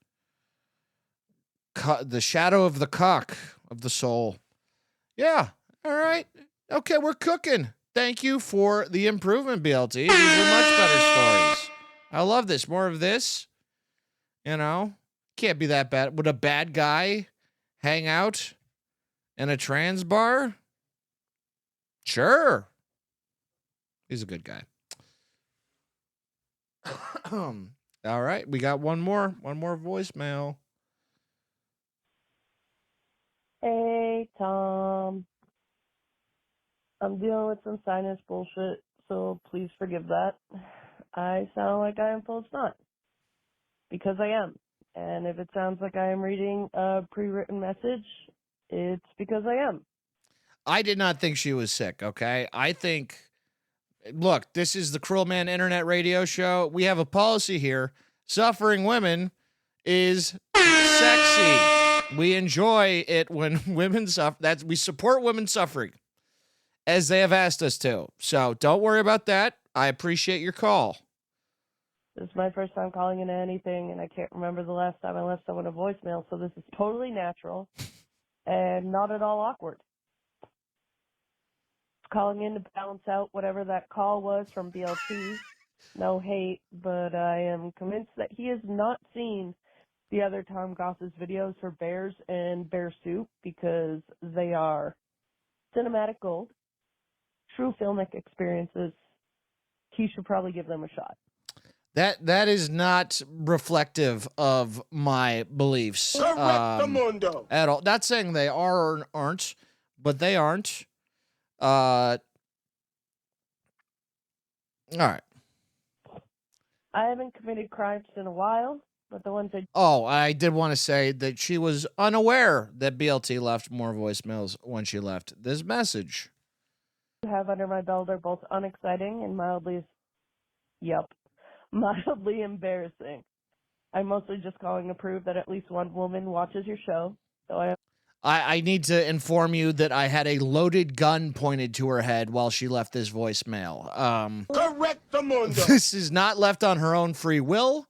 the shadow of the cock of the soul. Yeah. All right. Okay, we're cooking. Thank you for the improvement, BLT. These are much better stories. I love this. More of this. Can't be that bad. Would a bad guy hang out in a trans bar? Sure. He's a good guy. All right, we got one more voicemail. Hey, Tom. I'm dealing with some sinus bullshit, so please forgive that. I sound like I am full of snot. Because I am. And if it sounds like I am reading a pre-written message, it's because I am. I did not think she was sick, okay? I think, look, this is the Cruel Man Internet Radio Show. We have a policy here. Suffering women is sexy. We enjoy it when women suffer. We support women suffering, as they have asked us to. So don't worry about that. I appreciate your call. This is my first time calling into anything, and I can't remember the last time I left someone a voicemail, so this is totally natural and not at all awkward. Calling in to balance out whatever that call was from BLT. No hate, but I am convinced that he has not seen the other Tom Goss's videos for Bears and Bear Soup because they are cinematic gold, true filmic experiences. He should probably give them a shot. That is not reflective of my beliefs at all. Not saying they are or aren't, but they aren't. All right. I haven't committed crimes in a while, but the ones I did want to say that she was unaware that BLT left more voicemails when she left this message. have under my belt are both unexciting and mildly embarrassing. I'm mostly just calling to prove that at least one woman watches your show, so I need to inform you that I had a loaded gun pointed to her head while she left this voicemail. Correct the mundo. This is not left on her own free will.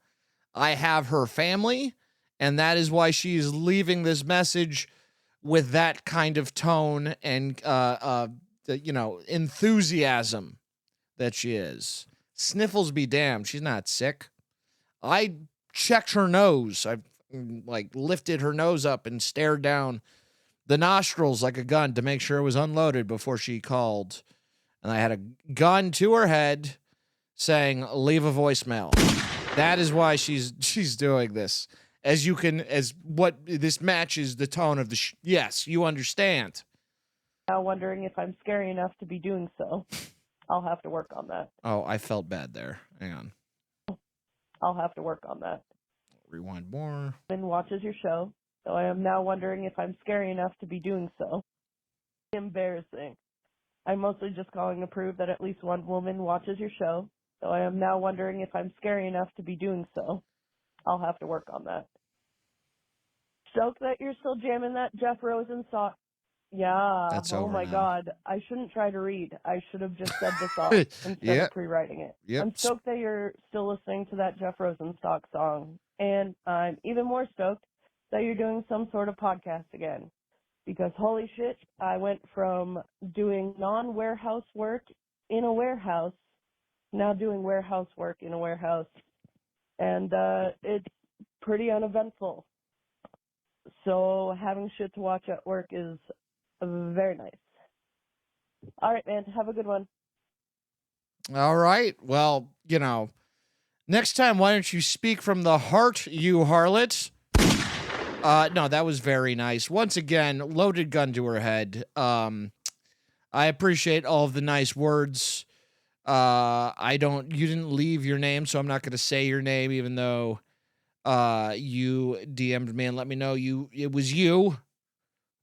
I have her family, and that is why she is leaving this message with that kind of tone and enthusiasm that she is. Sniffles be damned, she's not sick. I checked her nose. I lifted her nose up and stared down the nostrils like a gun to make sure it was unloaded before she called. And I had a gun to her head saying, leave a voicemail. That is why she's doing this. This matches the tone of the yes, you understand. now wondering if I'm scary enough to be doing so. I'll have to work on that. Oh, I felt bad there. Hang on. I'll have to work on that. Rewind more. Watches your show, so I am now wondering if I'm scary enough to be doing so. Embarrassing. I'm mostly just calling to prove that at least one woman watches your show, so I am now wondering if I'm scary enough to be doing so. I'll have to work on that. Stoked that you're still jamming that Jeff Rosen song. Yeah. That's oh over my now. God. I shouldn't try to read. I should have just said this off instead of pre-writing it. Yep. I'm stoked that you're still listening to that Jeff Rosenstock song. And I'm even more stoked that you're doing some sort of podcast again. Because holy shit, I went from doing non-warehouse work in a warehouse, now doing warehouse work in a warehouse. And it's pretty uneventful. So having shit to watch at work is very nice. All right, man. Have a good one. All right. Well, next time, why don't you speak from the heart, you harlot? No, that was very nice. Once again, loaded gun to her head. I appreciate all of the nice words. You didn't leave your name, so I'm not going to say your name, even though you DM'd me and let me know it was you.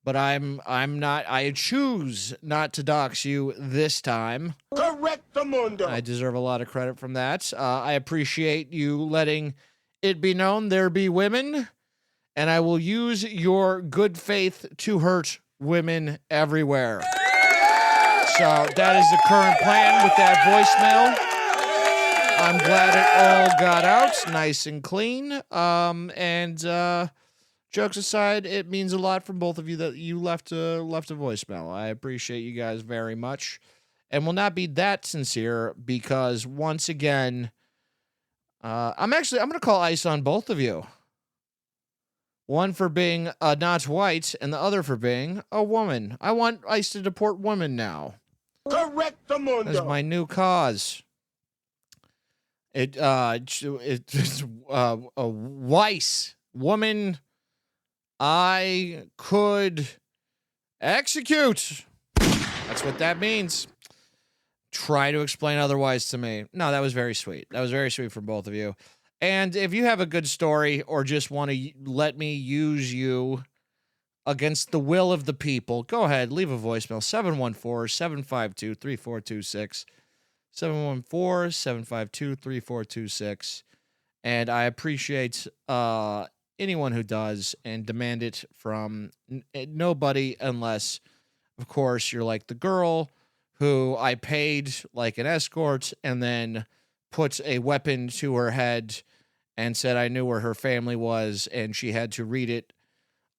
But I'm not. I choose not to dox you this time. Correct the mundo. I deserve a lot of credit from that. I appreciate you letting it be known there be women, and I will use your good faith to hurt women everywhere. So that is the current plan with that voicemail. I'm glad it all got out nice and clean. Jokes aside, it means a lot from both of you that you left a voicemail. I appreciate you guys very much, and will not be that sincere because once again, I'm going to call ice on both of you. One for being not white, and the other for being a woman. I want ICE to deport women now. Correct the mundo. That's my new cause. It's a Weiss woman I could execute. That's what that means. Try to explain otherwise to me. No, that was very sweet. That was very sweet from both of you. And if you have a good story or just want to let me use you against the will of the people, go ahead, leave a voicemail, 714-752-3426, 714-752-3426. And I appreciate anyone who does and demand it from nobody unless, of course, you're like the girl who I paid like an escort and then put a weapon to her head and said I knew where her family was, and she had to read it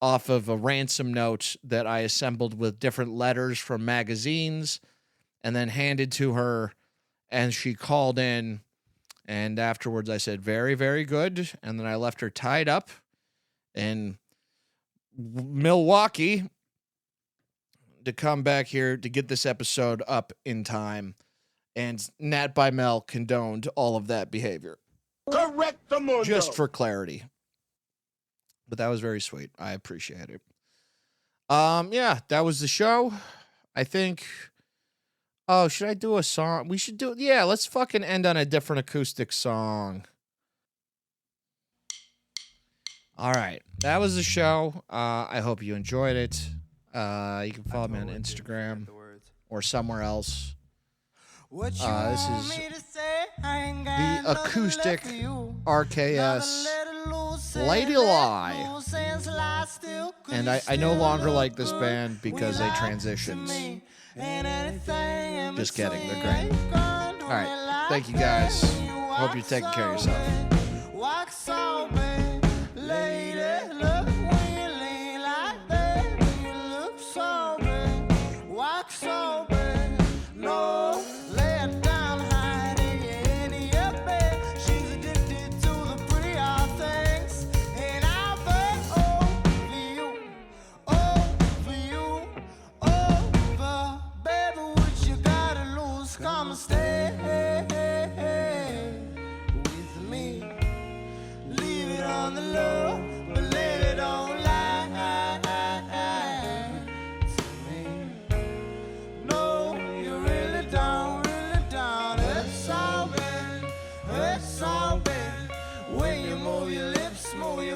off of a ransom note that I assembled with different letters from magazines and then handed to her, and she called in, and afterwards I said, very, very good, and then I left her tied up in Milwaukee to come back here to get this episode up in time. And Nat Baimel condoned all of that behavior. Correct the mundo. Just for clarity. But that was very sweet. I appreciate it. Yeah, that was the show. I think. Oh, should I do a song? We should do. Yeah, let's fucking end on a different acoustic song. All right, that was the show. I hope you enjoyed it. You can follow me on Instagram or somewhere else. This is the acoustic RKS Lady Lie. And I no longer like this band because they transitioned. Just kidding, they're great. All right, thank you guys. Hope you're taking care of yourself.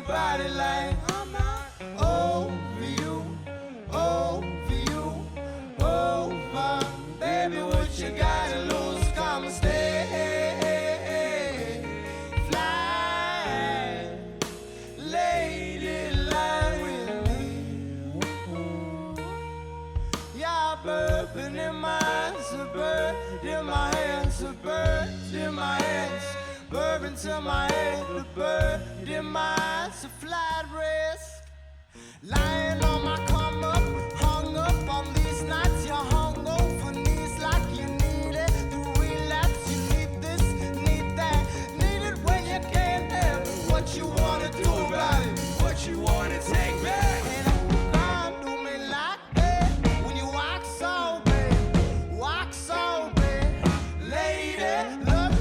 Body like I'm not over you, over you, over. Baby, what you gotta lose? Come and stay. Fly, lady, lie with me. Yeah, bourbon in my hands, a bird in my hands, a bird in my hands. Bourbon to my head, a bird in my eyes, a flight risk. Lying on my come up, hung up on these nights. You're hung over knees like you need it. To relapse, you need this, need that. Need it when you can't help what you wanna do about it, what you wanna take back. And I'm gonna do me like that when you walk so bad, lady. Love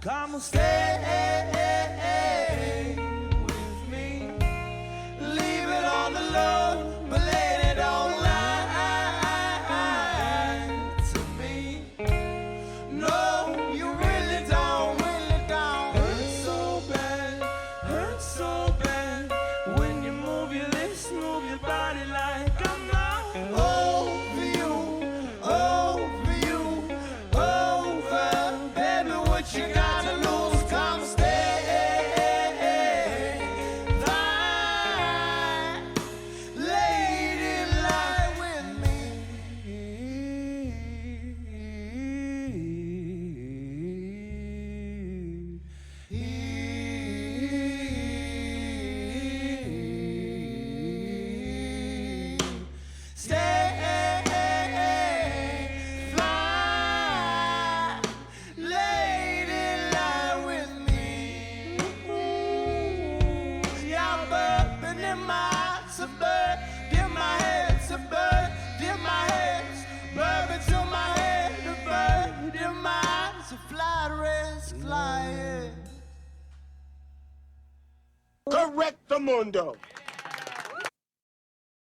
come stay with me. Leave it on the low, but lady, don't lie to me. No, you really don't, Hurt so bad. When you move your lips, move your body like I'm not over you, over. Baby, what you got? Come stay. flying. Correct the mundo.